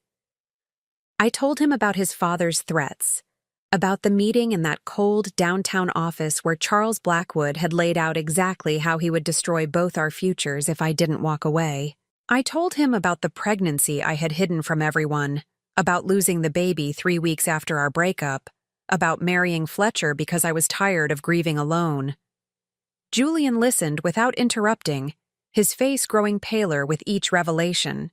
I told him about his father's threats, about the meeting in that cold downtown office where Charles Blackwood had laid out exactly how he would destroy both our futures if I didn't walk away. I told him about the pregnancy I had hidden from everyone, about losing the baby 3 weeks after our breakup, about marrying Fletcher because I was tired of grieving alone. Julian listened without interrupting, his face growing paler with each revelation.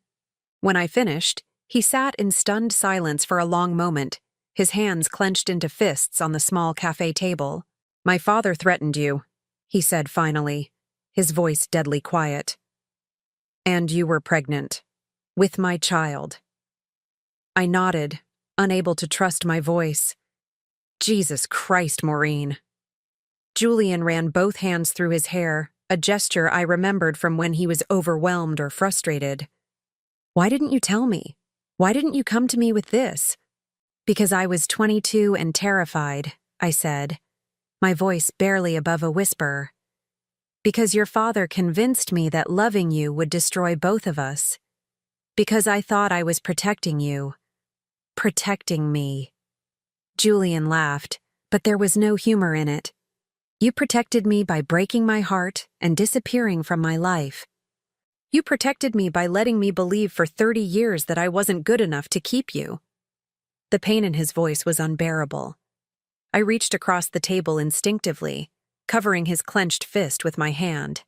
When I finished, he sat in stunned silence for a long moment, his hands clenched into fists on the small cafe table. "My father threatened you," he said finally, his voice deadly quiet. "And you were pregnant. With my child." I nodded, unable to trust my voice. "Jesus Christ, Maureen." Julian ran both hands through his hair, a gesture I remembered from when he was overwhelmed or frustrated. "Why didn't you tell me? Why didn't you come to me with this?" "Because I was 22 and terrified," I said, my voice barely above a whisper. "Because your father convinced me that loving you would destroy both of us. Because I thought I was protecting you. Protecting me." Julian laughed, but there was no humor in it. "You protected me by breaking my heart and disappearing from my life. You protected me by letting me believe for 30 years that I wasn't good enough to keep you." The pain in his voice was unbearable. I reached across the table instinctively, covering his clenched fist with my hand.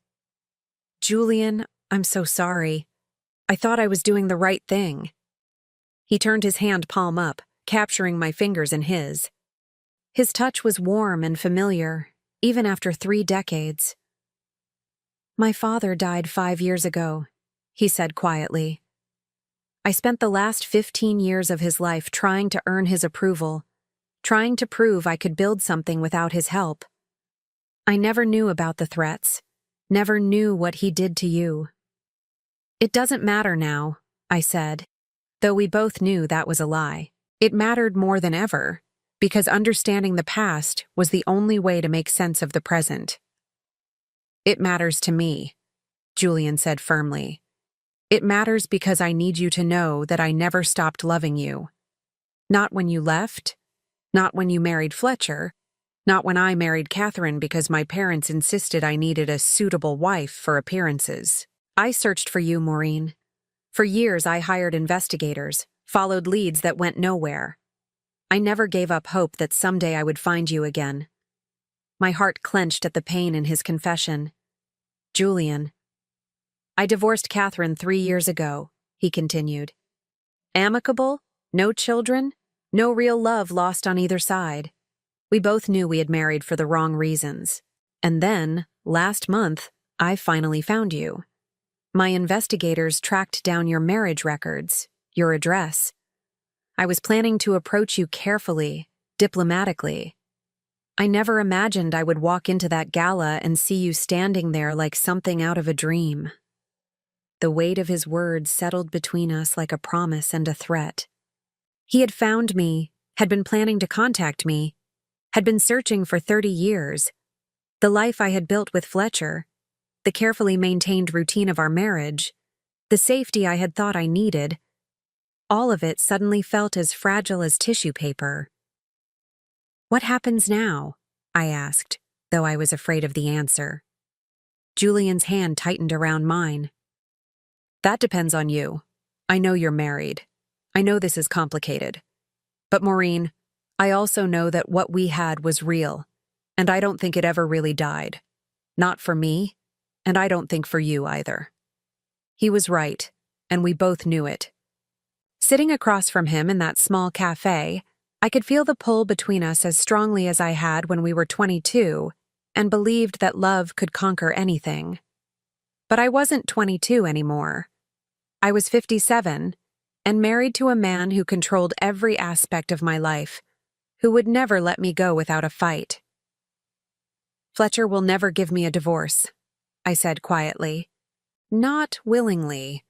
"Julian, I'm so sorry. I thought I was doing the right thing." He turned his hand palm up, capturing my fingers in his. His touch was warm and familiar, even after 3 decades. "My father died 5 years ago," he said quietly. "I spent the last 15 years of his life trying to earn his approval, trying to prove I could build something without his help. I never knew about the threats, never knew what he did to you." "It doesn't matter now," I said, though we both knew that was a lie. It mattered more than ever, because understanding the past was the only way to make sense of the present. "It matters to me," Julian said firmly. "It matters because I need you to know that I never stopped loving you. Not when you left, not when you married Fletcher, not when I married Catherine because my parents insisted I needed a suitable wife for appearances. I searched for you, Maureen. For years I hired investigators, followed leads that went nowhere. I never gave up hope that someday I would find you again. My heart clenched at the pain in his confession. Julian. I divorced Catherine 3 years ago, he continued. Amicable, no children, no real love lost on either side. We both knew we had married for the wrong reasons. And then, last month, I finally found you. My investigators tracked down your marriage records, your address. I was planning to approach you carefully, diplomatically. I never imagined I would walk into that gala and see you standing there like something out of a dream. The weight of his words settled between us like a promise and a threat. He had found me, had been planning to contact me, had been searching for 30 years. The life I had built with Fletcher, the carefully maintained routine of our marriage, the safety I had thought I needed, all of it suddenly felt as fragile as tissue paper. What happens now? I asked, though I was afraid of the answer. Julian's hand tightened around mine. That depends on you. I know you're married. I know this is complicated. But Maureen, I also know that what we had was real, and I don't think it ever really died. Not for me, and I don't think for you either. He was right, and we both knew it. Sitting across from him in that small cafe, I could feel the pull between us as strongly as I had when we were 22 and believed that love could conquer anything. But I wasn't 22 anymore. I was 57 and married to a man who controlled every aspect of my life, who would never let me go without a fight. Fletcher will never give me a divorce, I said quietly. Not willingly.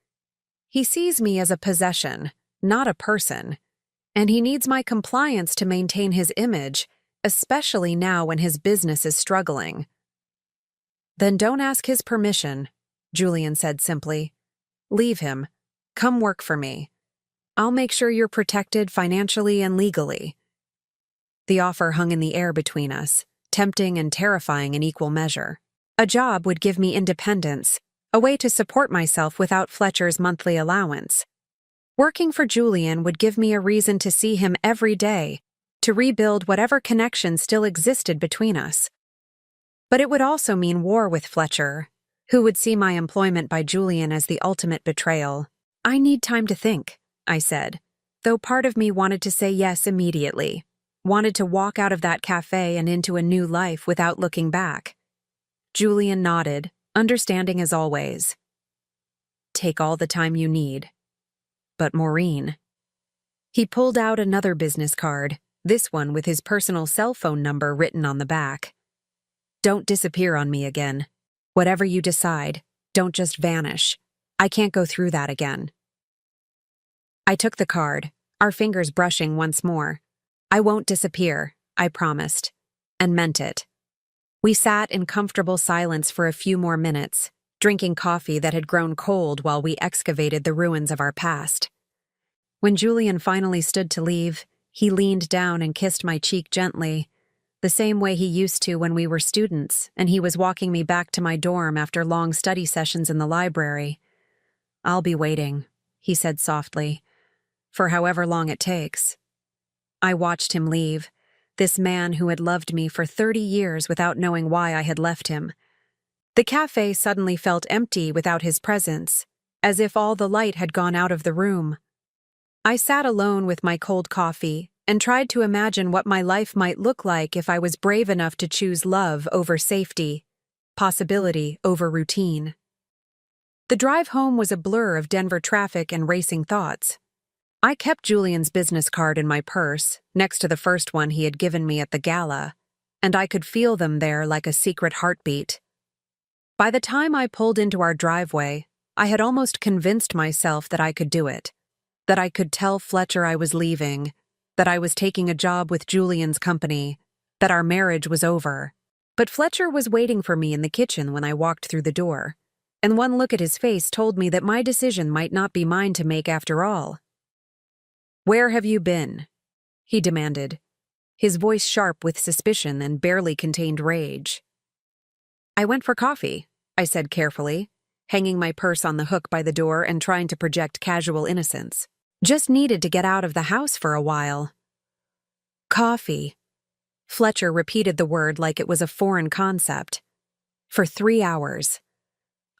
He sees me as a possession, not a person, and he needs my compliance to maintain his image, especially now when his business is struggling. Then don't ask his permission, Julian said simply. Leave him. Come work for me. I'll make sure you're protected financially and legally. The offer hung in the air between us, tempting and terrifying in equal measure. A job would give me independence, a way to support myself without Fletcher's monthly allowance. Working for Julian would give me a reason to see him every day, to rebuild whatever connection still existed between us. But it would also mean war with Fletcher, who would see my employment by Julian as the ultimate betrayal. I need time to think, I said, though part of me wanted to say yes immediately, wanted to walk out of that cafe and into a new life without looking back. Julian nodded, understanding as always. Take all the time you need. But Maureen. He pulled out another business card, this one with his personal cell phone number written on the back. Don't disappear on me again. Whatever you decide, don't just vanish. I can't go through that again. I took the card, our fingers brushing once more. I won't disappear, I promised, and meant it. We sat in comfortable silence for a few more minutes, drinking coffee that had grown cold while we excavated the ruins of our past. When Julian finally stood to leave, he leaned down and kissed my cheek gently, the same way he used to when we were students and he was walking me back to my dorm after long study sessions in the library. I'll be waiting, he said softly, for however long it takes. I watched him leave, this man who had loved me for 30 years without knowing why I had left him. The cafe suddenly felt empty without his presence, as if all the light had gone out of the room. I sat alone with my cold coffee and tried to imagine what my life might look like if I was brave enough to choose love over safety, possibility over routine. The drive home was a blur of Denver traffic and racing thoughts. I kept Julian's business card in my purse, next to the first one he had given me at the gala, and I could feel them there like a secret heartbeat. By the time I pulled into our driveway, I had almost convinced myself that I could do it, that I could tell Fletcher I was leaving, that I was taking a job with Julian's company, that our marriage was over. But Fletcher was waiting for me in the kitchen when I walked through the door, and one look at his face told me that my decision might not be mine to make after all. "Where have you been?" he demanded, his voice sharp with suspicion and barely contained rage. "I went for coffee," I said carefully, hanging my purse on the hook by the door and trying to project casual innocence. Just needed to get out of the house for a while. Coffee. Fletcher repeated the word like it was a foreign concept. For 3 hours.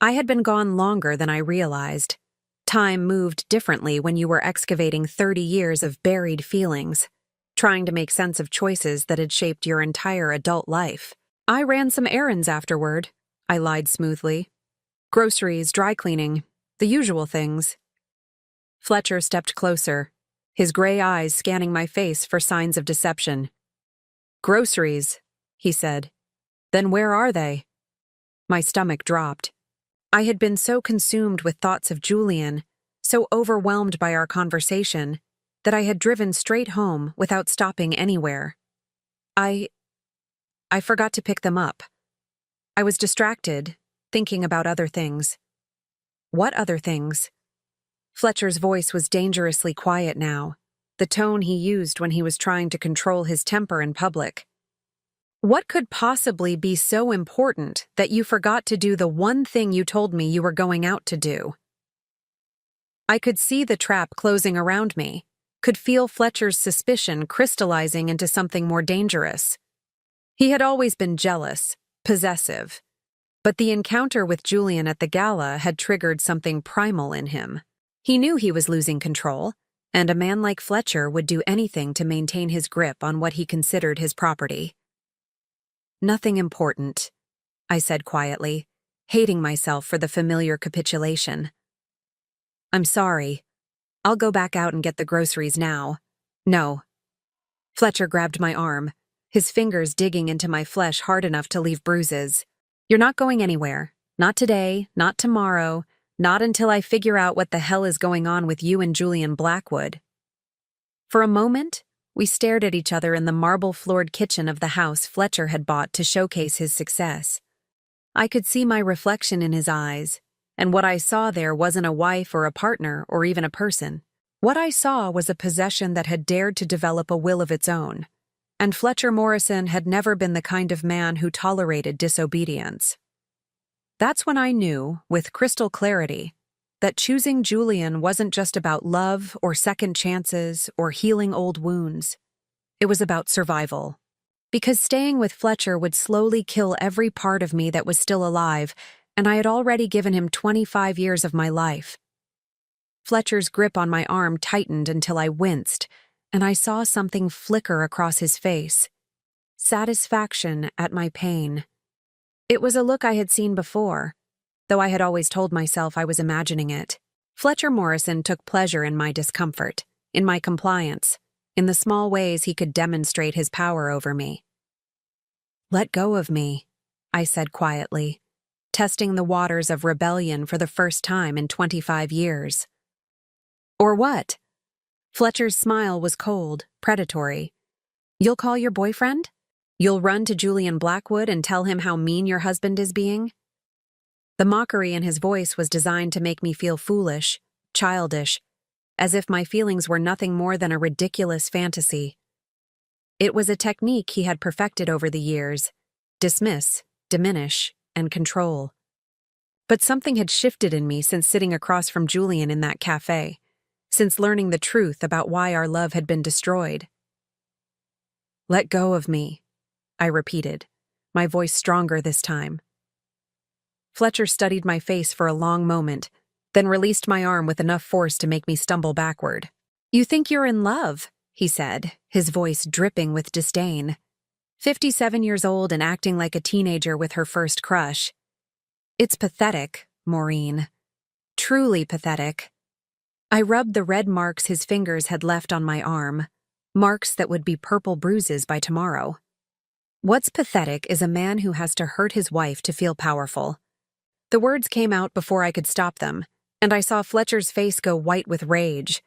I had been gone longer than I realized. Time moved differently when you were excavating 30 years of buried feelings, trying to make sense of choices that had shaped your entire adult life. I ran some errands afterward, I lied smoothly. Groceries, dry cleaning, the usual things. Fletcher stepped closer, his gray eyes scanning my face for signs of deception. Groceries, he said. Then where are they? My stomach dropped. I had been so consumed with thoughts of Julian, so overwhelmed by our conversation, that I had driven straight home without stopping anywhere. I forgot to pick them up. I was distracted, thinking about other things. What other things? Fletcher's voice was dangerously quiet now, the tone he used when he was trying to control his temper in public. What could possibly be so important that you forgot to do the one thing you told me you were going out to do? I could see the trap closing around me, could feel Fletcher's suspicion crystallizing into something more dangerous. He had always been jealous, possessive, but the encounter with Julian at the gala had triggered something primal in him. He knew he was losing control, and a man like Fletcher would do anything to maintain his grip on what he considered his property. Nothing important, I said quietly, hating myself for the familiar capitulation. I'm sorry. I'll go back out and get the groceries now. No. Fletcher grabbed my arm, his fingers digging into my flesh hard enough to leave bruises. You're not going anywhere. Not today, not tomorrow, not until I figure out what the hell is going on with you and Julian Blackwood. For a moment, we stared at each other in the marble-floored kitchen of the house Fletcher had bought to showcase his success. I could see my reflection in his eyes, and what I saw there wasn't a wife or a partner or even a person. What I saw was a possession that had dared to develop a will of its own, and Fletcher Morrison had never been the kind of man who tolerated disobedience. That's when I knew, with crystal clarity, that choosing Julian wasn't just about love or second chances or healing old wounds. It was about survival. Because staying with Fletcher would slowly kill every part of me that was still alive, and I had already given him 25 years of my life. Fletcher's grip on my arm tightened until I winced, and I saw something flicker across his face. Satisfaction at my pain. It was a look I had seen before, though I had always told myself I was imagining it. Fletcher Morrison took pleasure in my discomfort, in my compliance, in the small ways he could demonstrate his power over me. Let go of me, I said quietly, testing the waters of rebellion for the first time in 25 years. Or what? Fletcher's smile was cold, predatory. You'll call your boyfriend? You'll run to Julian Blackwood and tell him how mean your husband is being? The mockery in his voice was designed to make me feel foolish, childish, as if my feelings were nothing more than a ridiculous fantasy. It was a technique he had perfected over the years: dismiss, diminish, and control. But something had shifted in me since sitting across from Julian in that cafe, since learning the truth about why our love had been destroyed. Let go of me, I repeated, my voice stronger this time. Fletcher studied my face for a long moment, then released my arm with enough force to make me stumble backward. You think you're in love, he said, his voice dripping with disdain. 57 years old and acting like a teenager with her first crush. It's pathetic, Maureen. Truly pathetic. I rubbed the red marks his fingers had left on my arm, marks that would be purple bruises by tomorrow. What's pathetic is a man who has to hurt his wife to feel powerful. The words came out before I could stop them, and I saw Fletcher's face go white with rage.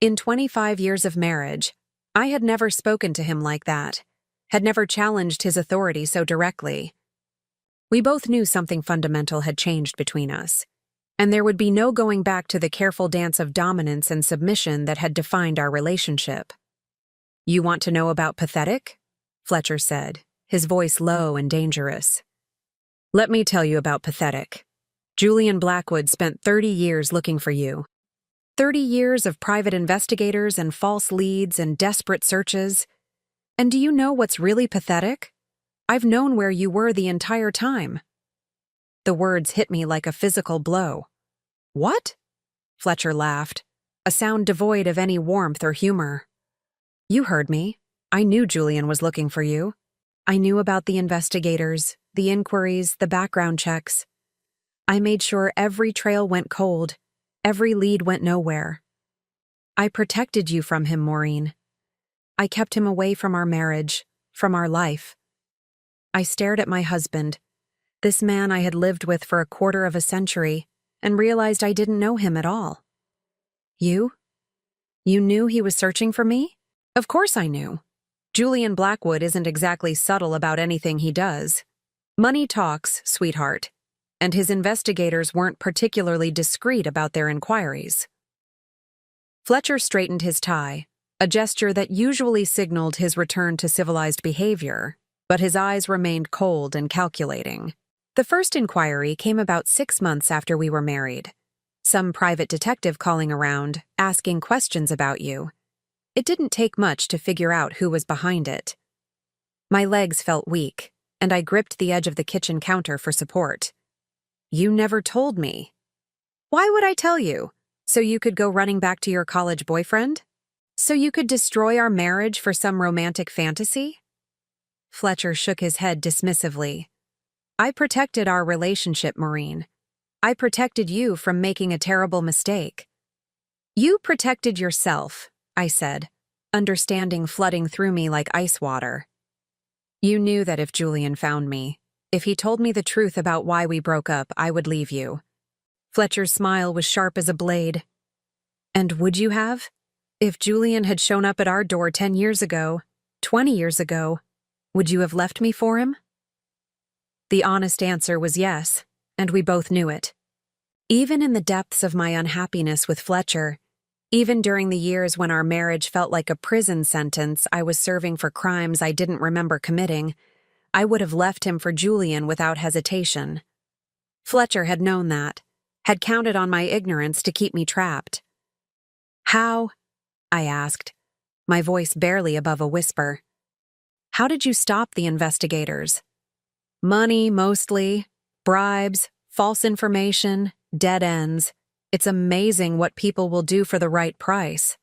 In 25 years of marriage, I had never spoken to him like that, had never challenged his authority so directly. We both knew something fundamental had changed between us, and there would be no going back to the careful dance of dominance and submission that had defined our relationship. You want to know about pathetic? Fletcher said, his voice low and dangerous. Let me tell you about pathetic. Julian Blackwood spent 30 years looking for you. 30 years of private investigators and false leads and desperate searches. And do you know what's really pathetic? I've known where you were the entire time. The words hit me like a physical blow. What? Fletcher laughed, a sound devoid of any warmth or humor. You heard me. I knew Julian was looking for you. I knew about the investigators, the inquiries, the background checks. I made sure every trail went cold, every lead went nowhere. I protected you from him, Maureen. I kept him away from our marriage, from our life. I stared at my husband, this man I had lived with for a quarter of a century, and realized I didn't know him at all. You? You knew he was searching for me? Of course I knew. Julian Blackwood isn't exactly subtle about anything he does. Money talks, sweetheart, and his investigators weren't particularly discreet about their inquiries. Fletcher straightened his tie, a gesture that usually signaled his return to civilized behavior, but his eyes remained cold and calculating. The first inquiry came about 6 months after we were married. Some private detective calling around, asking questions about you. It didn't take much to figure out who was behind it. My legs felt weak, and I gripped the edge of the kitchen counter for support. You never told me. Why would I tell you? So you could go running back to your college boyfriend? So you could destroy our marriage for some romantic fantasy? Fletcher shook his head dismissively. I protected our relationship, Maureen. I protected you from making a terrible mistake. You protected yourself, I said, understanding flooding through me like ice water. You knew that if Julian found me, if he told me the truth about why we broke up, I would leave you. Fletcher's smile was sharp as a blade. And would you have? If Julian had shown up at our door 10 years ago, 20 years ago, would you have left me for him? The honest answer was yes, and we both knew it. Even in the depths of my unhappiness with Fletcher, even during the years when our marriage felt like a prison sentence I was serving for crimes I didn't remember committing, I would have left him for Julian without hesitation. Fletcher had known that, had counted on my ignorance to keep me trapped. How? I asked, my voice barely above a whisper. How did you stop the investigators? Money, mostly. Bribes, false information, dead ends. It's amazing what people will do for the right price.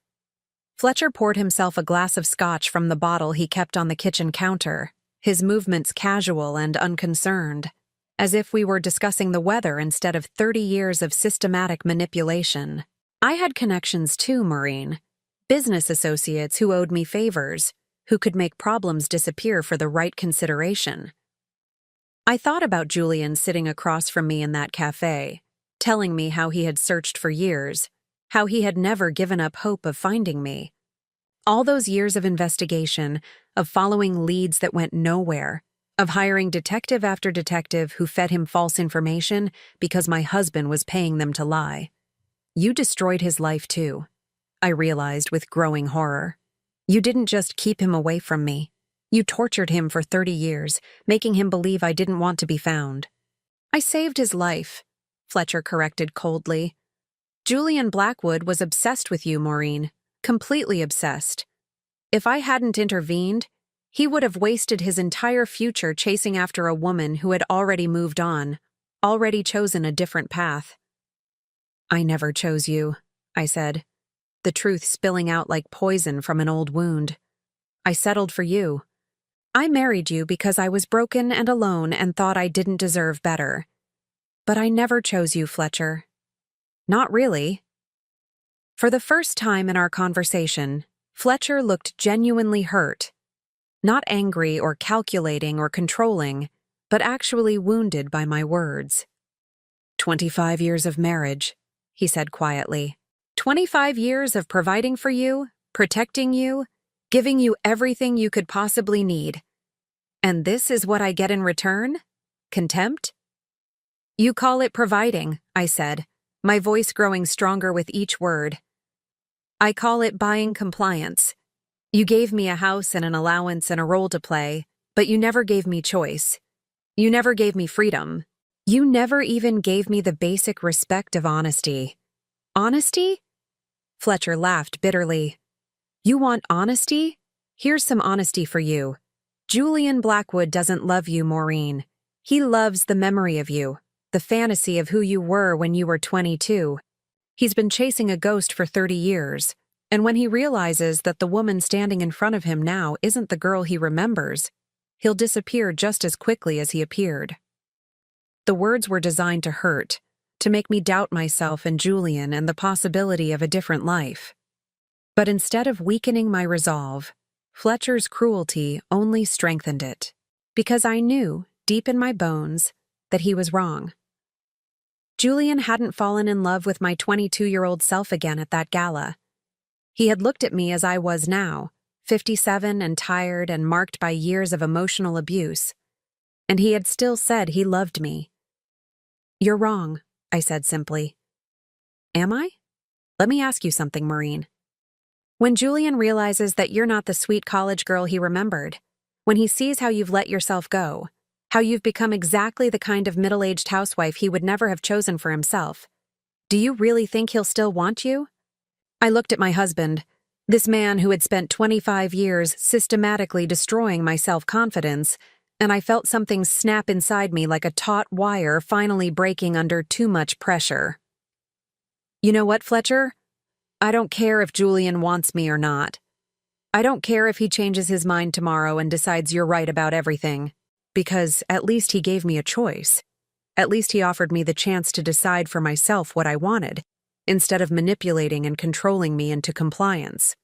Fletcher poured himself a glass of scotch from the bottle he kept on the kitchen counter, his movements casual and unconcerned, as if we were discussing the weather instead of 30 years of systematic manipulation. I had connections too, Maureen. Business associates who owed me favors, who could make problems disappear for the right consideration. I thought about Julian sitting across from me in that cafe, telling me how he had searched for years, how he had never given up hope of finding me. All those years of investigation, of following leads that went nowhere, of hiring detective after detective who fed him false information because my husband was paying them to lie. You destroyed his life too, I realized with growing horror. You didn't just keep him away from me. You tortured him for 30 years, making him believe I didn't want to be found. I saved his life, Fletcher corrected coldly. Julian Blackwood was obsessed with you, Maureen, completely obsessed. If I hadn't intervened, he would have wasted his entire future chasing after a woman who had already moved on, already chosen a different path. I never chose you, I said, the truth spilling out like poison from an old wound. I settled for you. I married you because I was broken and alone and thought I didn't deserve better. But I never chose you, Fletcher. Not really. For the first time in our conversation, Fletcher looked genuinely hurt. Not angry or calculating or controlling, but actually wounded by my words. 25 years of marriage, he said quietly. 25 years of providing for you, protecting you, giving you everything you could possibly need. And this is what I get in return? Contempt? You call it providing, I said, my voice growing stronger with each word. I call it buying compliance. You gave me a house and an allowance and a role to play, but you never gave me choice. You never gave me freedom. You never even gave me the basic respect of honesty. Honesty? Fletcher laughed bitterly. You want honesty? Here's some honesty for you. Julian Blackwood doesn't love you, Maureen. He loves the memory of you, the fantasy of who you were when you were 22. He's been chasing a ghost for 30 years, and when he realizes that the woman standing in front of him now isn't the girl he remembers, he'll disappear just as quickly as he appeared. The words were designed to hurt, to make me doubt myself and Julian and the possibility of a different life. But instead of weakening my resolve, Fletcher's cruelty only strengthened it, because I knew, deep in my bones, that he was wrong. Julian hadn't fallen in love with my 22-year-old self again at that gala. He had looked at me as I was now, 57 and tired and marked by years of emotional abuse, and he had still said he loved me. You're wrong, I said simply. Am I? Let me ask you something, Maureen. When Julian realizes that you're not the sweet college girl he remembered, when he sees how you've let yourself go, how you've become exactly the kind of middle-aged housewife he would never have chosen for himself, do you really think he'll still want you? I looked at my husband, this man who had spent 25 years systematically destroying my self-confidence, and I felt something snap inside me like a taut wire finally breaking under too much pressure. You know what, Fletcher? I don't care if Julian wants me or not. I don't care if he changes his mind tomorrow and decides you're right about everything, because at least he gave me a choice. At least he offered me the chance to decide for myself what I wanted, instead of manipulating and controlling me into compliance.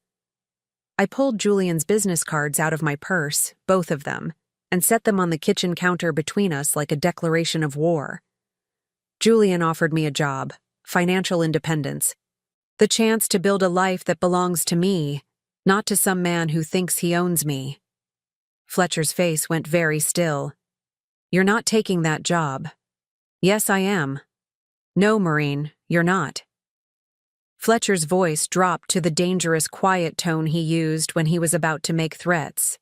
I pulled Julian's business cards out of my purse, both of them, and set them on the kitchen counter between us like a declaration of war. Julian offered me a job, financial independence, the chance to build a life that belongs to me, not to some man who thinks he owns me. Fletcher's face went very still. You're not taking that job. Yes, I am. No, Maureen, you're not. Fletcher's voice dropped to the dangerous quiet tone he used when he was about to make threats.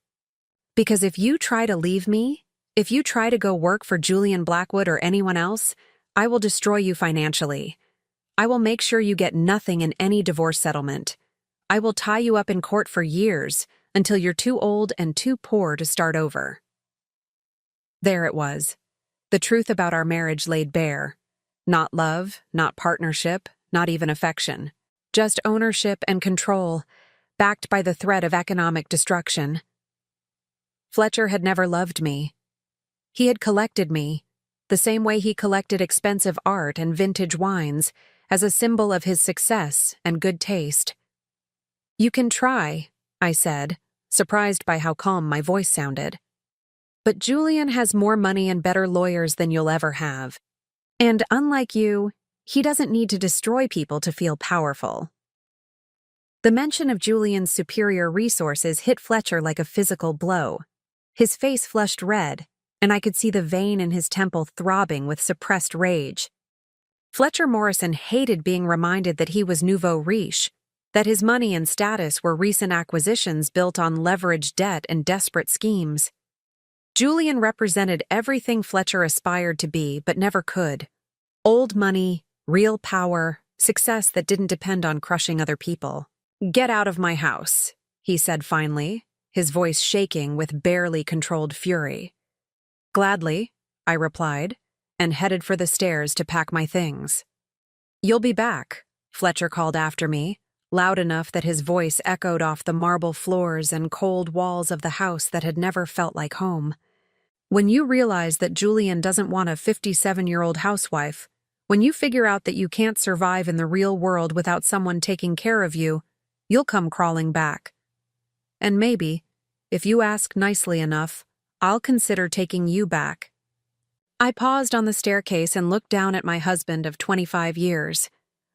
Because if you try to leave me, if you try to go work for Julian Blackwood or anyone else, I will destroy you financially. I will make sure you get nothing in any divorce settlement. I will tie you up in court for years until you're too old and too poor to start over. There it was. The truth about our marriage laid bare. Not love, not partnership, not even affection. Just ownership and control, backed by the threat of economic destruction. Fletcher had never loved me. He had collected me, the same way he collected expensive art and vintage wines, as a symbol of his success and good taste. You can try, I said, surprised by how calm my voice sounded. But Julian has more money and better lawyers than you'll ever have. And unlike you, he doesn't need to destroy people to feel powerful. The mention of Julian's superior resources hit Fletcher like a physical blow. His face flushed red, and I could see the vein in his temple throbbing with suppressed rage. Fletcher Morrison hated being reminded that he was nouveau riche, that his money and status were recent acquisitions built on leveraged debt and desperate schemes. Julian represented everything Fletcher aspired to be but never could. Old money, real power, success that didn't depend on crushing other people. Get out of my house, he said finally, his voice shaking with barely controlled fury. Gladly, I replied, and headed for the stairs to pack my things. You'll be back, Fletcher called after me, loud enough that his voice echoed off the marble floors and cold walls of the house that had never felt like home. When you realize that Julian doesn't want a 57-year-old housewife, when you figure out that you can't survive in the real world without someone taking care of you, you'll come crawling back. And maybe, if you ask nicely enough, I'll consider taking you back. I paused on the staircase and looked down at my husband of 25 years.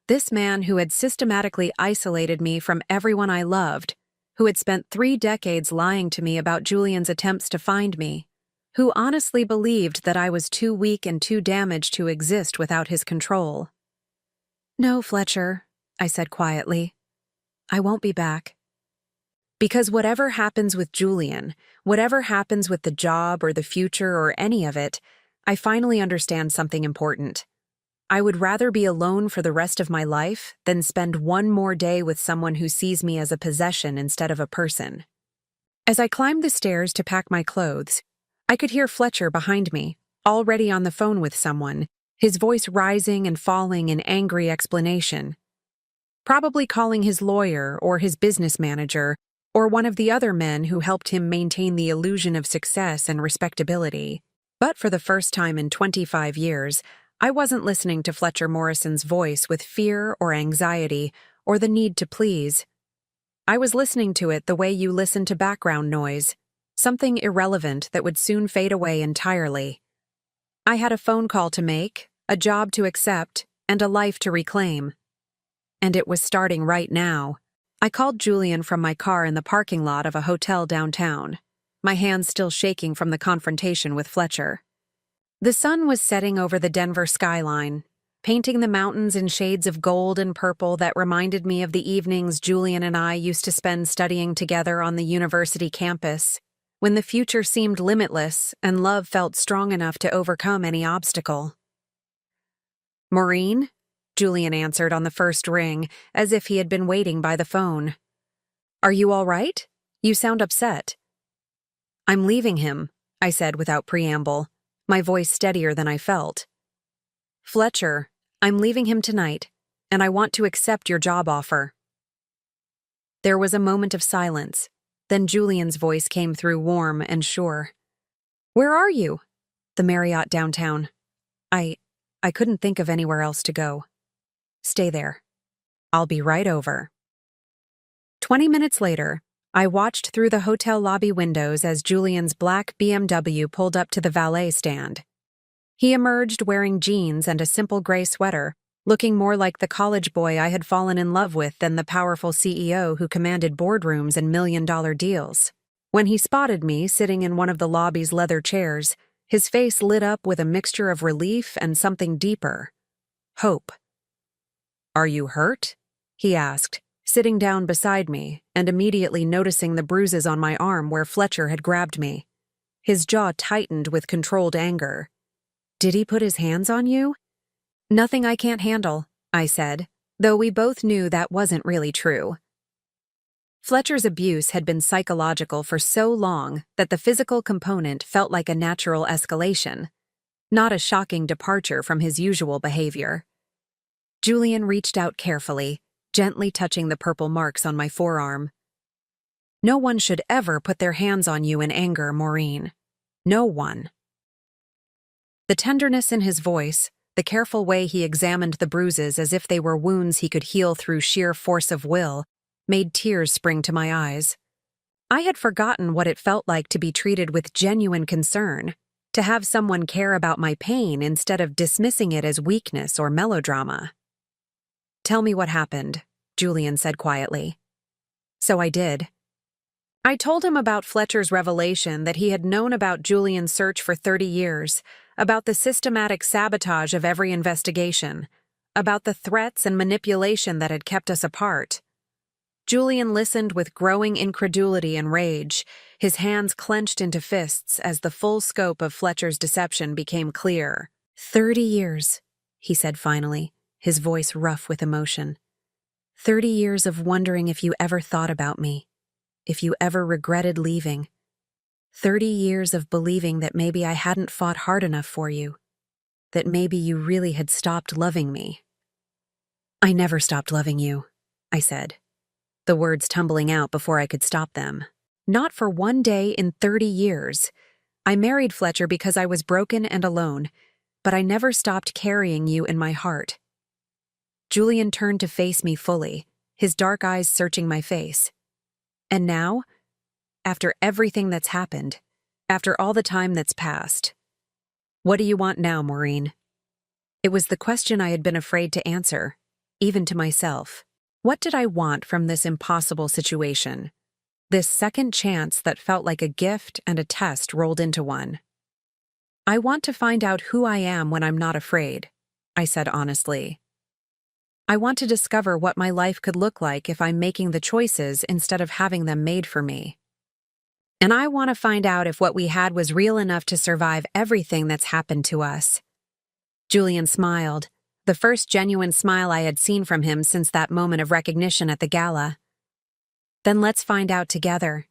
This man who had systematically isolated me from everyone I loved, who had spent 3 decades lying to me about Julian's attempts to find me, who honestly believed that I was too weak and too damaged to exist without his control. No, Fletcher, I said quietly. I won't be back. Because whatever happens with Julian, whatever happens with the job or the future or any of it, I finally understand something important. I would rather be alone for the rest of my life than spend one more day with someone who sees me as a possession instead of a person. As I climbed the stairs to pack my clothes, I could hear Fletcher behind me, already on the phone with someone, his voice rising and falling in angry explanation. Probably calling his lawyer or his business manager or one of the other men who helped him maintain the illusion of success and respectability. But for the first time in 25 years, I wasn't listening to Fletcher Morrison's voice with fear or anxiety or the need to please. I was listening to it the way you listen to background noise, something irrelevant that would soon fade away entirely. I had a phone call to make, a job to accept, and a life to reclaim. And it was starting right now. I called Julian from my car in the parking lot of a hotel downtown, my hands still shaking from the confrontation with Fletcher. The sun was setting over the Denver skyline, painting the mountains in shades of gold and purple that reminded me of the evenings Julian and I used to spend studying together on the university campus, when the future seemed limitless and love felt strong enough to overcome any obstacle. "Maureen?" Julian answered on the first ring, as if he had been waiting by the phone. "Are you all right? You sound upset." "I'm leaving him," I said without preamble, my voice steadier than I felt. "Fletcher, I'm leaving him tonight, and I want to accept your job offer." There was a moment of silence, then Julian's voice came through warm and sure. "Where are you?" "The Marriott downtown. I couldn't think of anywhere else to go." "Stay there. I'll be right over." 20 minutes later, I watched through the hotel lobby windows as Julian's black BMW pulled up to the valet stand. He emerged wearing jeans and a simple gray sweater, looking more like the college boy I had fallen in love with than the powerful CEO who commanded boardrooms and million-dollar deals. When he spotted me sitting in one of the lobby's leather chairs, his face lit up with a mixture of relief and something deeper: hope. "Are you hurt?" he asked, sitting down beside me and immediately noticing the bruises on my arm where Fletcher had grabbed me. His jaw tightened with controlled anger. "Did he put his hands on you?" "Nothing I can't handle," I said, though we both knew that wasn't really true. Fletcher's abuse had been psychological for so long that the physical component felt like a natural escalation, not a shocking departure from his usual behavior. Julian reached out carefully, gently touching the purple marks on my forearm. "No one should ever put their hands on you in anger, Maureen. No one." The tenderness in his voice, the careful way he examined the bruises as if they were wounds he could heal through sheer force of will, made tears spring to my eyes. I had forgotten what it felt like to be treated with genuine concern, to have someone care about my pain instead of dismissing it as weakness or melodrama. "Tell me what happened," Julian said quietly. So I did. I told him about Fletcher's revelation that he had known about Julian's search for 30 years, about the systematic sabotage of every investigation, about the threats and manipulation that had kept us apart. Julian listened with growing incredulity and rage, his hands clenched into fists as the full scope of Fletcher's deception became clear. 30 years, he said finally, his voice rough with emotion. 30 years of wondering if you ever thought about me, if you ever regretted leaving. 30 years of believing that maybe I hadn't fought hard enough for you, that maybe you really had stopped loving me. "I never stopped loving you," I said, the words tumbling out before I could stop them. "Not for one day in 30 years. I married Fletcher because I was broken and alone, but I never stopped carrying you in my heart." Julian turned to face me fully, his dark eyes searching my face. "And now, after everything that's happened, after all the time that's passed, what do you want now, Maureen?" It was the question I had been afraid to answer, even to myself. What did I want from this impossible situation? This second chance that felt like a gift and a test rolled into one. "I want to find out who I am when I'm not afraid," I said honestly. "I want to discover what my life could look like if I'm making the choices instead of having them made for me. And I want to find out if what we had was real enough to survive everything that's happened to us." Julian smiled, the first genuine smile I had seen from him since that moment of recognition at the gala. "Then let's find out together."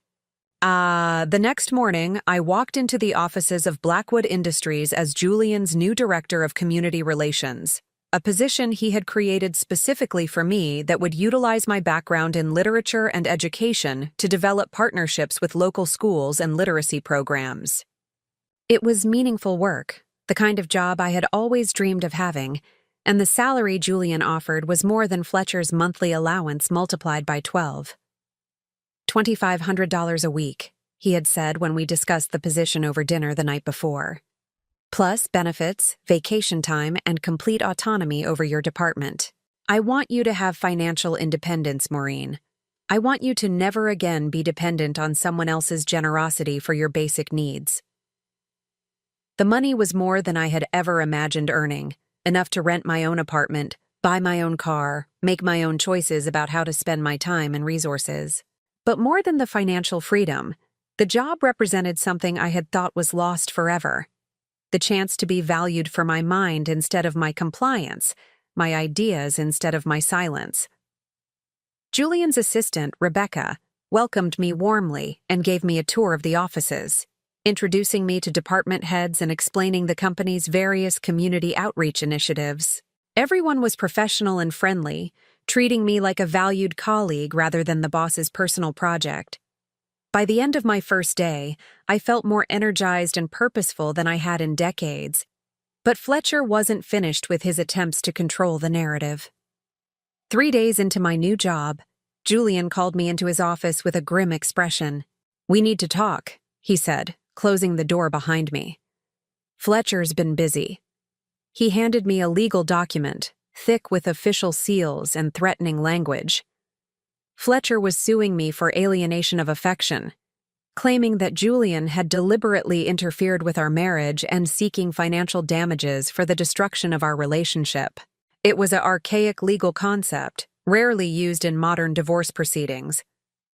The next morning, I walked into the offices of Blackwood Industries as Julian's new director of community relations, a position he had created specifically for me that would utilize my background in literature and education to develop partnerships with local schools and literacy programs. It was meaningful work, the kind of job I had always dreamed of having, and the salary Julian offered was more than Fletcher's monthly allowance multiplied by 12. $2,500 a week, he had said when we discussed the position over dinner the night before. Plus benefits, vacation time, and complete autonomy over your department. I want you to have financial independence, Maureen. I want you to never again be dependent on someone else's generosity for your basic needs. The money was more than I had ever imagined earning, enough to rent my own apartment, buy my own car, make my own choices about how to spend my time and resources. But more than the financial freedom, the job represented something I had thought was lost forever. The chance to be valued for my mind instead of my compliance, my ideas instead of my silence. Julian's assistant, Rebecca, welcomed me warmly and gave me a tour of the offices, introducing me to department heads and explaining the company's various community outreach initiatives. Everyone was professional and friendly, treating me like a valued colleague rather than the boss's personal project. By the end of my first day, I felt more energized and purposeful than I had in decades. But Fletcher wasn't finished with his attempts to control the narrative. 3 days into my new job, Julian called me into his office with a grim expression. "We need to talk," he said, closing the door behind me. "Fletcher's been busy." He handed me a legal document, thick with official seals and threatening language. Fletcher was suing me for alienation of affection, claiming that Julian had deliberately interfered with our marriage and seeking financial damages for the destruction of our relationship. It was an archaic legal concept, rarely used in modern divorce proceedings,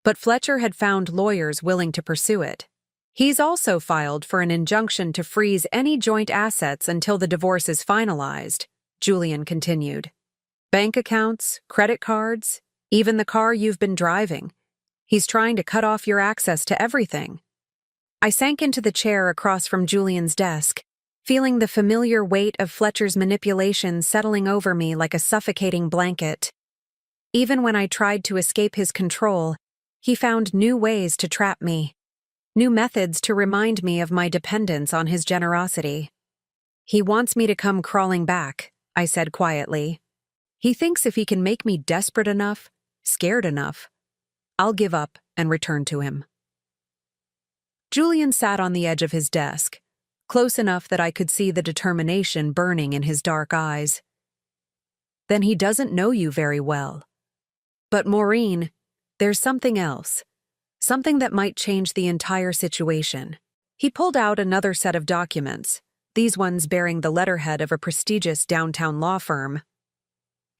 but Fletcher had found lawyers willing to pursue it. He's also filed for an injunction to freeze any joint assets until the divorce is finalized, Julian continued. Bank accounts, credit cards, even the car you've been driving. He's trying to cut off your access to everything. I sank into the chair across from Julian's desk, feeling the familiar weight of Fletcher's manipulation settling over me like a suffocating blanket. Even when I tried to escape his control, he found new ways to trap me, new methods to remind me of my dependence on his generosity. "He wants me to come crawling back," I said quietly. "He thinks if he can make me desperate enough, scared enough, I'll give up and return to him." Julian sat on the edge of his desk, close enough that I could see the determination burning in his dark eyes. "Then he doesn't know you very well. But Maureen, there's something else. Something that might change the entire situation." He pulled out another set of documents, these ones bearing the letterhead of a prestigious downtown law firm.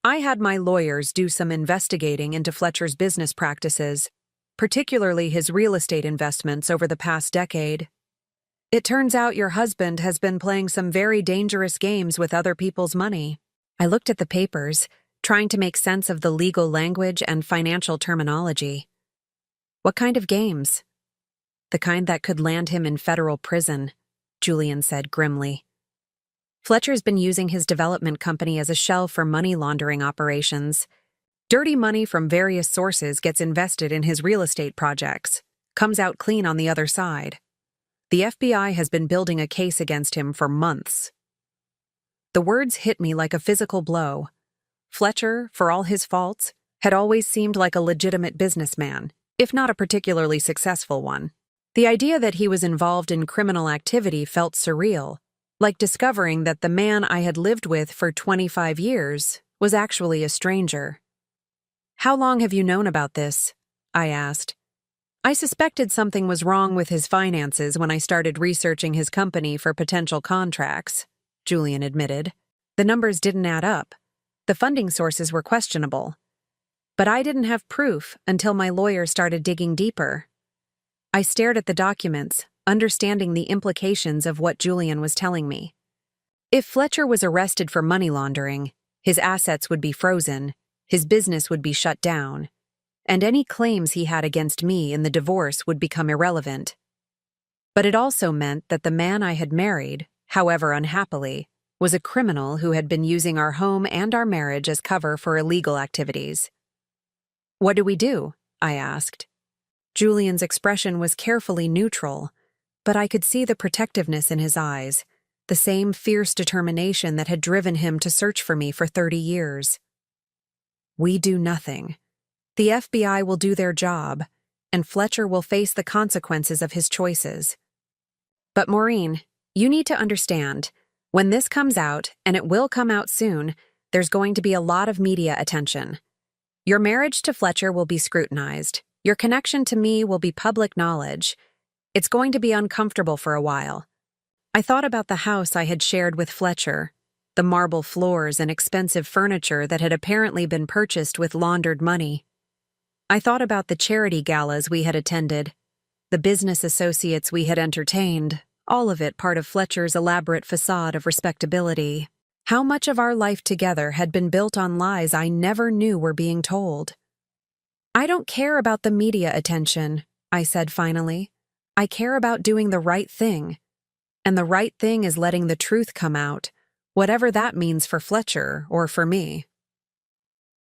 I had my lawyers do some investigating into Fletcher's business practices, particularly his real estate investments over the past decade. "It turns out your husband has been playing some very dangerous games with other people's money." I looked at the papers, trying to make sense of the legal language and financial terminology. "What kind of games?" "The kind that could land him in federal prison," Julian said grimly. "Fletcher's been using his development company as a shell for money laundering operations. Dirty money from various sources gets invested in his real estate projects, comes out clean on the other side. The FBI has been building a case against him for months." The words hit me like a physical blow. Fletcher, for all his faults, had always seemed like a legitimate businessman, if not a particularly successful one. The idea that he was involved in criminal activity felt surreal, like discovering that the man I had lived with for 25 years was actually a stranger. "How long have you known about this?" I asked. "I suspected something was wrong with his finances when I started researching his company for potential contracts," Julian admitted. "The numbers didn't add up. The funding sources were questionable. But I didn't have proof until my lawyer started digging deeper." I stared at the documents, understanding the implications of what Julian was telling me. If Fletcher was arrested for money laundering, His assets would be frozen, his business would be shut down, and any claims he had against me in the divorce would become irrelevant. But it also meant that the man I had married, however unhappily, was a criminal who had been using our home and our marriage as cover for illegal activities. "What do we do?" I asked. Julian's expression was carefully neutral, but I could see the protectiveness in his eyes, the same fierce determination that had driven him to search for me for 30 years. "We do nothing. The FBI will do their job, and Fletcher will face the consequences of his choices. But Maureen, you need to understand, when this comes out, and it will come out soon, there's going to be a lot of media attention. Your marriage to Fletcher will be scrutinized. Your connection to me will be public knowledge. It's going to be uncomfortable for a while." I thought about the house I had shared with Fletcher, the marble floors and expensive furniture that had apparently been purchased with laundered money. I thought about the charity galas we had attended, the business associates we had entertained, all of it part of Fletcher's elaborate facade of respectability. How much of our life together had been built on lies I never knew were being told. "I don't care about the media attention," I said finally. "I care about doing the right thing. And the right thing is letting the truth come out, whatever that means for Fletcher or for me."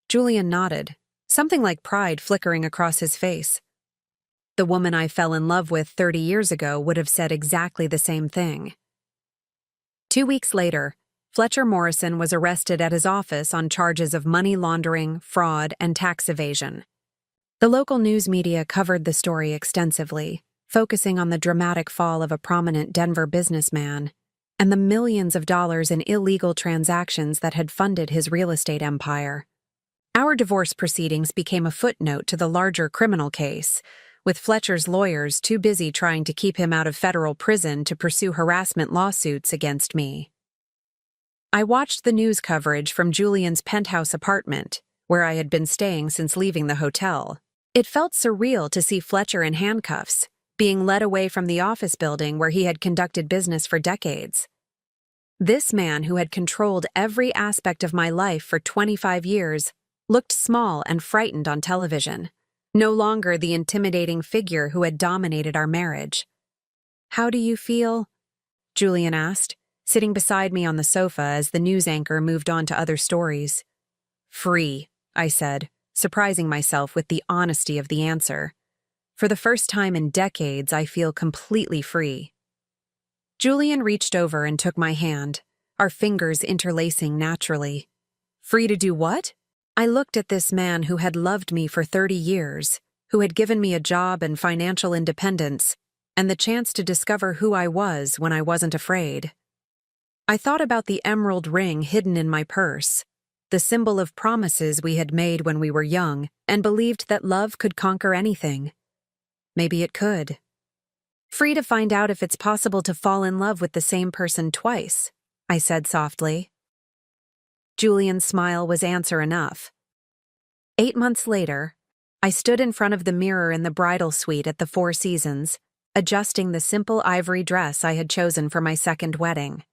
Julian nodded, something like pride flickering across his face. The woman I fell in love with 30 years ago would have said exactly the same thing. 2 weeks later, Fletcher Morrison was arrested at his office on charges of money laundering, fraud, and tax evasion. The local news media covered the story extensively, focusing on the dramatic fall of a prominent Denver businessman and the millions of dollars in illegal transactions that had funded his real estate empire. Our divorce proceedings became a footnote to the larger criminal case, with Fletcher's lawyers too busy trying to keep him out of federal prison to pursue harassment lawsuits against me. I watched the news coverage from Julian's penthouse apartment, where I had been staying since leaving the hotel. It felt surreal to see Fletcher in handcuffs, being led away from the office building where he had conducted business for decades. This man who had controlled every aspect of my life for 25 years looked small and frightened on television, no longer the intimidating figure who had dominated our marriage. "How do you feel?" Julian asked, sitting beside me on the sofa as the news anchor moved on to other stories. "Free," I said, surprising myself with the honesty of the answer. "For the first time in decades, I feel completely free." Julian reached over and took my hand, our fingers interlacing naturally. "Free to do what?" I looked at this man who had loved me for 30 years, who had given me a job and financial independence, and the chance to discover who I was when I wasn't afraid. I thought about the emerald ring hidden in my purse, the symbol of promises we had made when we were young, and believed that love could conquer anything. Maybe it could. "Free to find out if it's possible to fall in love with the same person twice," I said softly. Julian's smile was answer enough. 8 months later, I stood in front of the mirror in the bridal suite at the Four Seasons, adjusting the simple ivory dress I had chosen for my second wedding.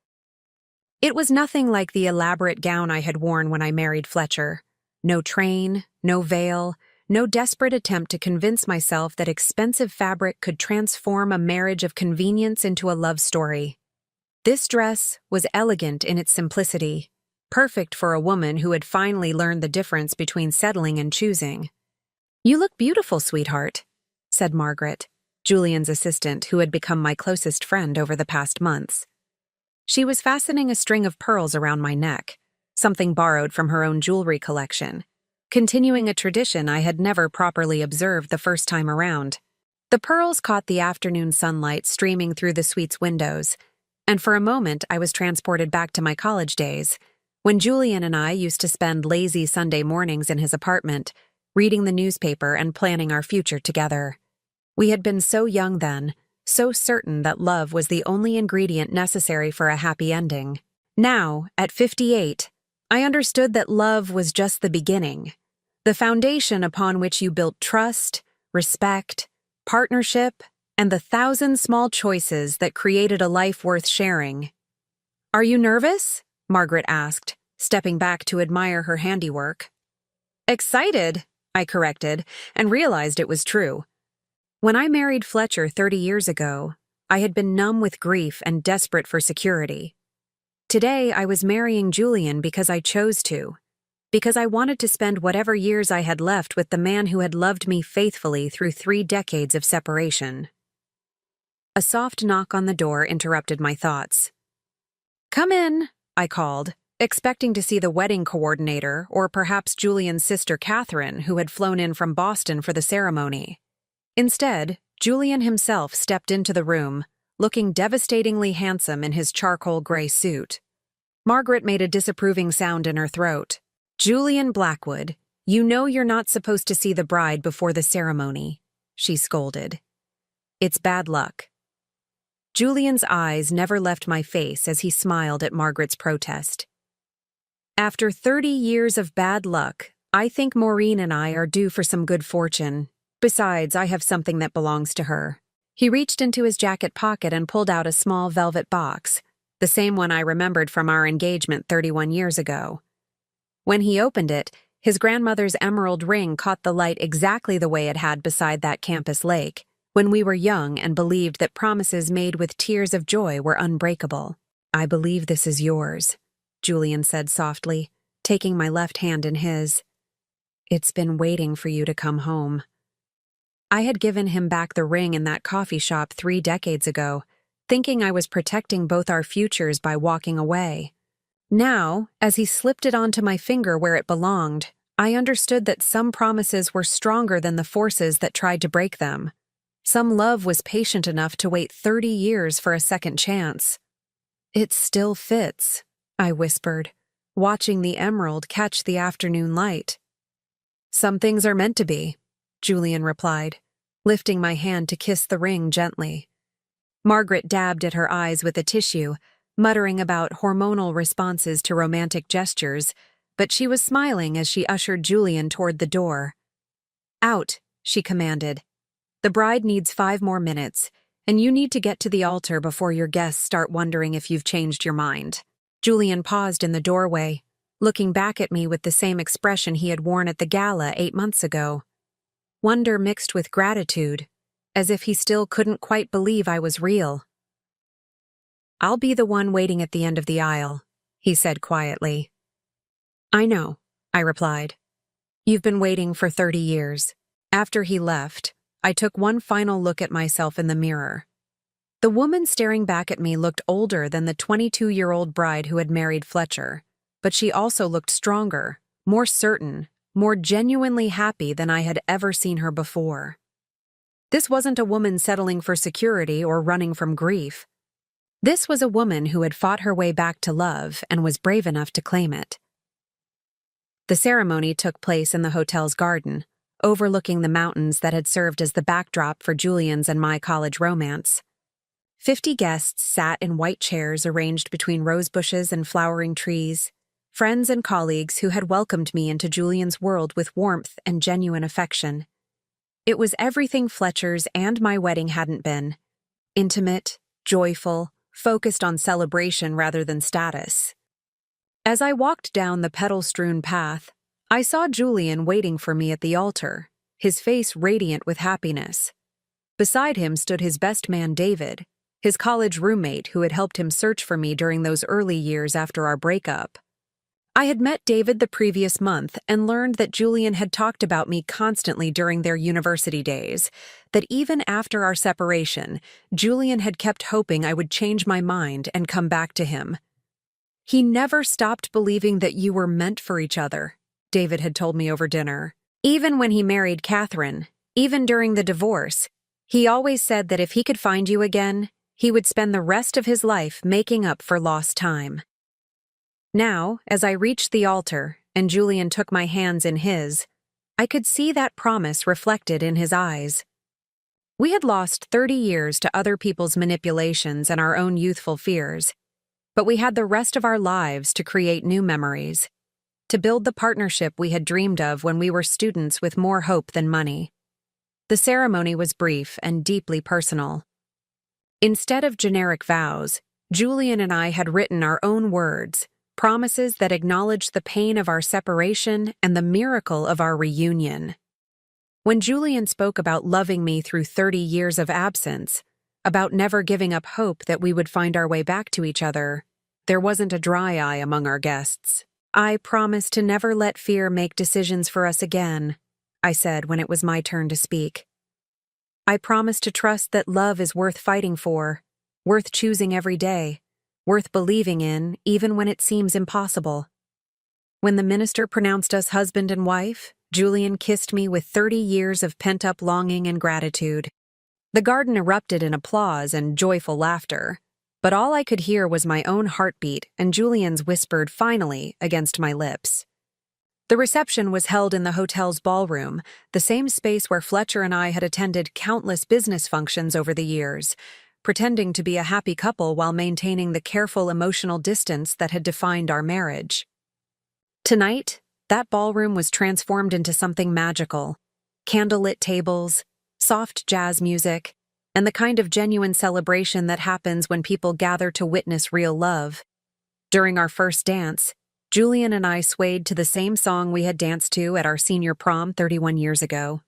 It was nothing like the elaborate gown I had worn when I married Fletcher. No train, no veil, no desperate attempt to convince myself that expensive fabric could transform a marriage of convenience into a love story. This dress was elegant in its simplicity, perfect for a woman who had finally learned the difference between settling and choosing. "You look beautiful, sweetheart," said Margaret, Julian's assistant who had become my closest friend over the past months. She was fastening a string of pearls around my neck, something borrowed from her own jewelry collection, continuing a tradition I had never properly observed the first time around. The pearls caught the afternoon sunlight streaming through the suite's windows, and for a moment I was transported back to my college days, when Julian and I used to spend lazy Sunday mornings in his apartment, reading the newspaper and planning our future together. We had been so young then, so certain that love was the only ingredient necessary for a happy ending. Now, at 58, I understood that love was just the beginning, the foundation upon which you built trust, respect, partnership, and the 1,000 small choices that created a life worth sharing. "Are you nervous?" Margaret asked, stepping back to admire her handiwork. Excited, I corrected, and realized it was true. When I married Fletcher 30 years ago, I had been numb with grief and desperate for security. Today, I was marrying Julian because I chose to, because I wanted to spend whatever years I had left with the man who had loved me faithfully through 3 decades of separation. A soft knock on the door interrupted my thoughts. "Come in," I called, expecting to see the wedding coordinator or perhaps Julian's sister Catherine, who had flown in from Boston for the ceremony. Instead, Julian himself stepped into the room, looking devastatingly handsome in his charcoal gray suit. Margaret made a disapproving sound in her throat. "Julian Blackwood, you know you're not supposed to see the bride before the ceremony," she scolded. "It's bad luck." Julian's eyes never left my face as he smiled at Margaret's protest. "After 30 years of bad luck, I think Maureen and I are due for some good fortune. Besides, I have something that belongs to her." He reached into his jacket pocket and pulled out a small velvet box, the same one I remembered from our engagement 31 years ago. When he opened it, his grandmother's emerald ring caught the light exactly the way it had beside that campus lake, when we were young and believed that promises made with tears of joy were unbreakable. "I believe this is yours," Julian said softly, taking my left hand in his. "It's been waiting for you to come home." I had given him back the ring in that coffee shop 3 decades ago, thinking I was protecting both our futures by walking away. Now, as he slipped it onto my finger where it belonged, I understood that some promises were stronger than the forces that tried to break them. Some love was patient enough to wait 30 years for a second chance. "It still fits," I whispered, watching the emerald catch the afternoon light. "Some things are meant to be," Julian replied, lifting my hand to kiss the ring gently. Margaret dabbed at her eyes with a tissue, muttering about hormonal responses to romantic gestures, but she was smiling as she ushered Julian toward the door. "Out," she commanded. "The bride needs 5 more minutes, and you need to get to the altar before your guests start wondering if you've changed your mind." Julian paused in the doorway, looking back at me with the same expression he had worn at the gala 8 months ago. Wonder mixed with gratitude, as if he still couldn't quite believe I was real. "I'll be the one waiting at the end of the aisle," he said quietly. "I know," I replied. "You've been waiting for 30 years. After he left, I took one final look at myself in the mirror. The woman staring back at me looked older than the 22-year-old bride who had married Fletcher, but she also looked stronger, more certain, more genuinely happy than I had ever seen her before. This wasn't a woman settling for security or running from grief. This was a woman who had fought her way back to love and was brave enough to claim it. The ceremony took place in the hotel's garden, overlooking the mountains that had served as the backdrop for Julian's and my college romance. 50 guests sat in white chairs arranged between rose bushes and flowering trees, friends and colleagues who had welcomed me into Julian's world with warmth and genuine affection. It was everything Fletcher's and my wedding hadn't been: intimate, joyful, focused on celebration rather than status. As I walked down the petal-strewn path, I saw Julian waiting for me at the altar, his face radiant with happiness. Beside him stood his best man David, his college roommate who had helped him search for me during those early years after our breakup. I had met David the previous month and learned that Julian had talked about me constantly during their university days, that even after our separation, Julian had kept hoping I would change my mind and come back to him. "He never stopped believing that you were meant for each other," David had told me over dinner. "Even when he married Catherine, even during the divorce, he always said that if he could find you again, he would spend the rest of his life making up for lost time." Now, as I reached the altar and Julian took my hands in his, I could see that promise reflected in his eyes. We had lost 30 years to other people's manipulations and our own youthful fears, but we had the rest of our lives to create new memories, to build the partnership we had dreamed of when we were students with more hope than money. The ceremony was brief and deeply personal. Instead of generic vows, Julian and I had written our own words, promises that acknowledged the pain of our separation and the miracle of our reunion. When Julian spoke about loving me through 30 years of absence, about never giving up hope that we would find our way back to each other, there wasn't a dry eye among our guests. "I promise to never let fear make decisions for us again," I said when it was my turn to speak. "I promise to trust that love is worth fighting for, worth choosing every day, worth believing in even when it seems impossible." When the minister pronounced us husband and wife, Julian kissed me with 30 years of pent-up longing and gratitude. The garden erupted in applause and joyful laughter, but all I could hear was my own heartbeat and Julian's whispered "finally" against my lips. The reception was held in the hotel's ballroom, the same space where Fletcher and I had attended countless business functions over the years, pretending to be a happy couple while maintaining the careful emotional distance that had defined our marriage. Tonight, that ballroom was transformed into something magical. Candlelit tables, soft jazz music, and the kind of genuine celebration that happens when people gather to witness real love. During our first dance, Julian and I swayed to the same song we had danced to at our senior prom 31 years ago.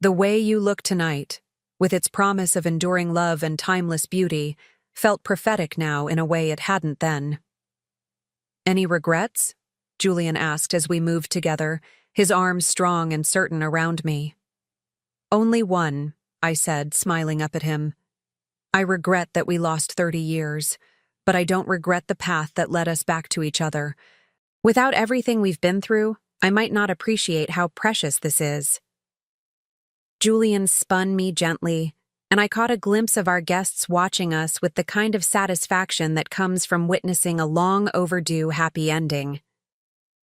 "The Way You Look Tonight," with its promise of enduring love and timeless beauty, felt prophetic now in a way it hadn't then. "Any regrets?" Julian asked as we moved together, his arms strong and certain around me. "Only one," I said, smiling up at him. "I regret that we lost 30 years, but I don't regret the path that led us back to each other. Without everything we've been through, I might not appreciate how precious this is." Julian spun me gently, and I caught a glimpse of our guests watching us with the kind of satisfaction that comes from witnessing a long-overdue happy ending.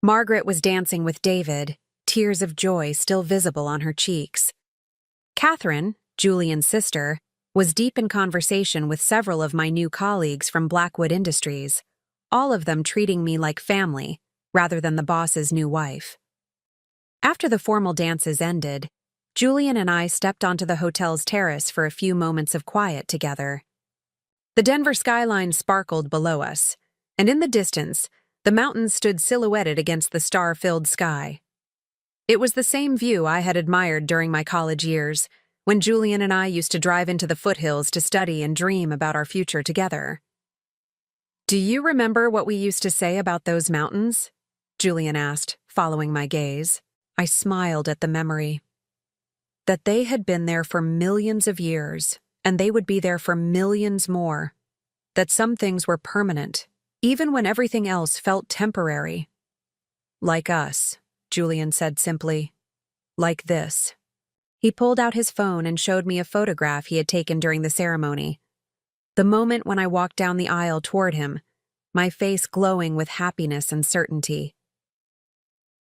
Margaret was dancing with David, tears of joy still visible on her cheeks. Catherine, Julian's sister, was deep in conversation with several of my new colleagues from Blackwood Industries, all of them treating me like family, rather than the boss's new wife. After the formal dances ended, Julian and I stepped onto the hotel's terrace for a few moments of quiet together. The Denver skyline sparkled below us, and in the distance, the mountains stood silhouetted against the star-filled sky. It was the same view I had admired during my college years, when Julian and I used to drive into the foothills to study and dream about our future together. "Do you remember what we used to say about those mountains?" Julian asked, following my gaze. I smiled at the memory. That they had been there for millions of years, and they would be there for millions more. That some things were permanent, even when everything else felt temporary. "Like us," Julian said simply. "Like this." He pulled out his phone and showed me a photograph he had taken during the ceremony. The moment when I walked down the aisle toward him, my face glowing with happiness and certainty.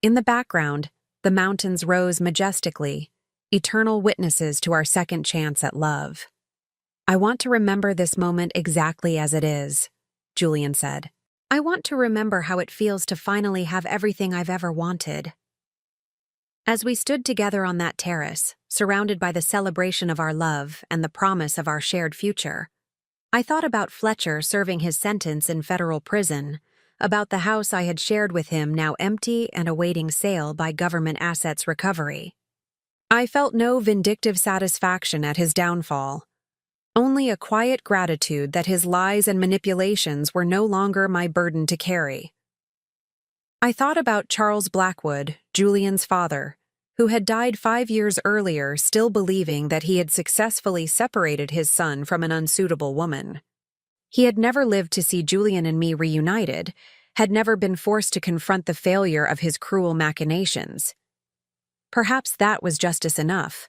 In the background, the mountains rose majestically, eternal witnesses to our second chance at love. "I want to remember this moment exactly as it is," Julian said. "I want to remember how it feels to finally have everything I've ever wanted." As we stood together on that terrace, surrounded by the celebration of our love and the promise of our shared future, I thought about Fletcher serving his sentence in federal prison, about the house I had shared with him now empty and awaiting sale by government assets recovery. I felt no vindictive satisfaction at his downfall, only a quiet gratitude that his lies and manipulations were no longer my burden to carry. I thought about Charles Blackwood, Julian's father, who had died 5 years earlier, still believing that he had successfully separated his son from an unsuitable woman. He had never lived to see Julian and me reunited, had never been forced to confront the failure of his cruel machinations. Perhaps that was justice enough.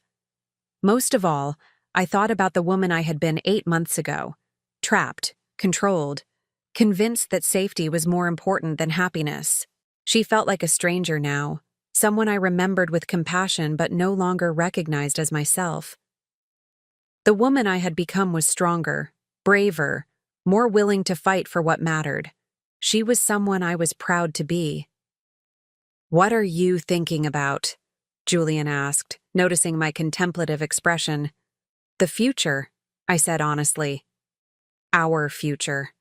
Most of all, I thought about the woman I had been 8 months ago, trapped, controlled, convinced that safety was more important than happiness. She felt like a stranger now, someone I remembered with compassion but no longer recognized as myself. The woman I had become was stronger, braver, more willing to fight for what mattered. She was someone I was proud to be. "What are you thinking about?" Julian asked, noticing my contemplative expression. "The future," I said honestly. "Our future."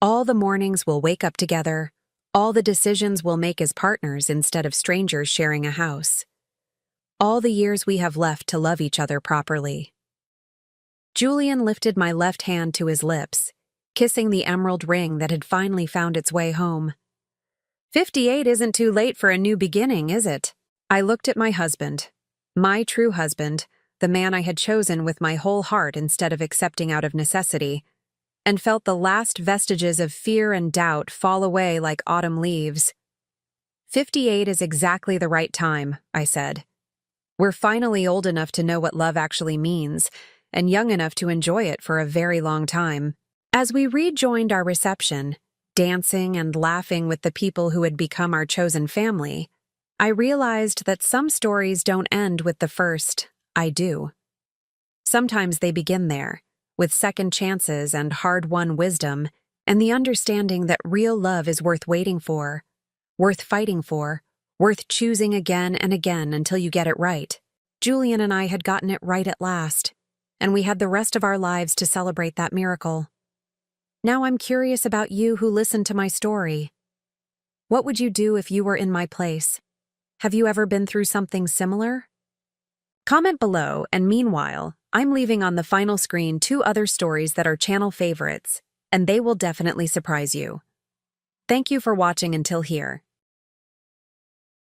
All the mornings we'll wake up together. All the decisions we'll make as partners instead of strangers sharing a house. All the years we have left to love each other properly. Julian lifted my left hand to his lips, kissing the emerald ring that had finally found its way home. 58 isn't too late for a new beginning, is it? I looked at my husband, my true husband, the man I had chosen with my whole heart instead of accepting out of necessity, and felt the last vestiges of fear and doubt fall away like autumn leaves. 58 is exactly the right time, I said. We're finally old enough to know what love actually means, and young enough to enjoy it for a very long time. As we rejoined our reception, dancing and laughing with the people who had become our chosen family, I realized that some stories don't end with the first, I do. Sometimes they begin there, with second chances and hard-won wisdom, and the understanding that real love is worth waiting for, worth fighting for, worth choosing again and again until you get it right. Julian and I had gotten it right at last, and we had the rest of our lives to celebrate that miracle. Now I'm curious about you who listened to my story. What would you do if you were in my place? Have you ever been through something similar? Comment below, and meanwhile, I'm leaving on the final screen 2 other stories that are channel favorites, and they will definitely surprise you. Thank you for watching until here.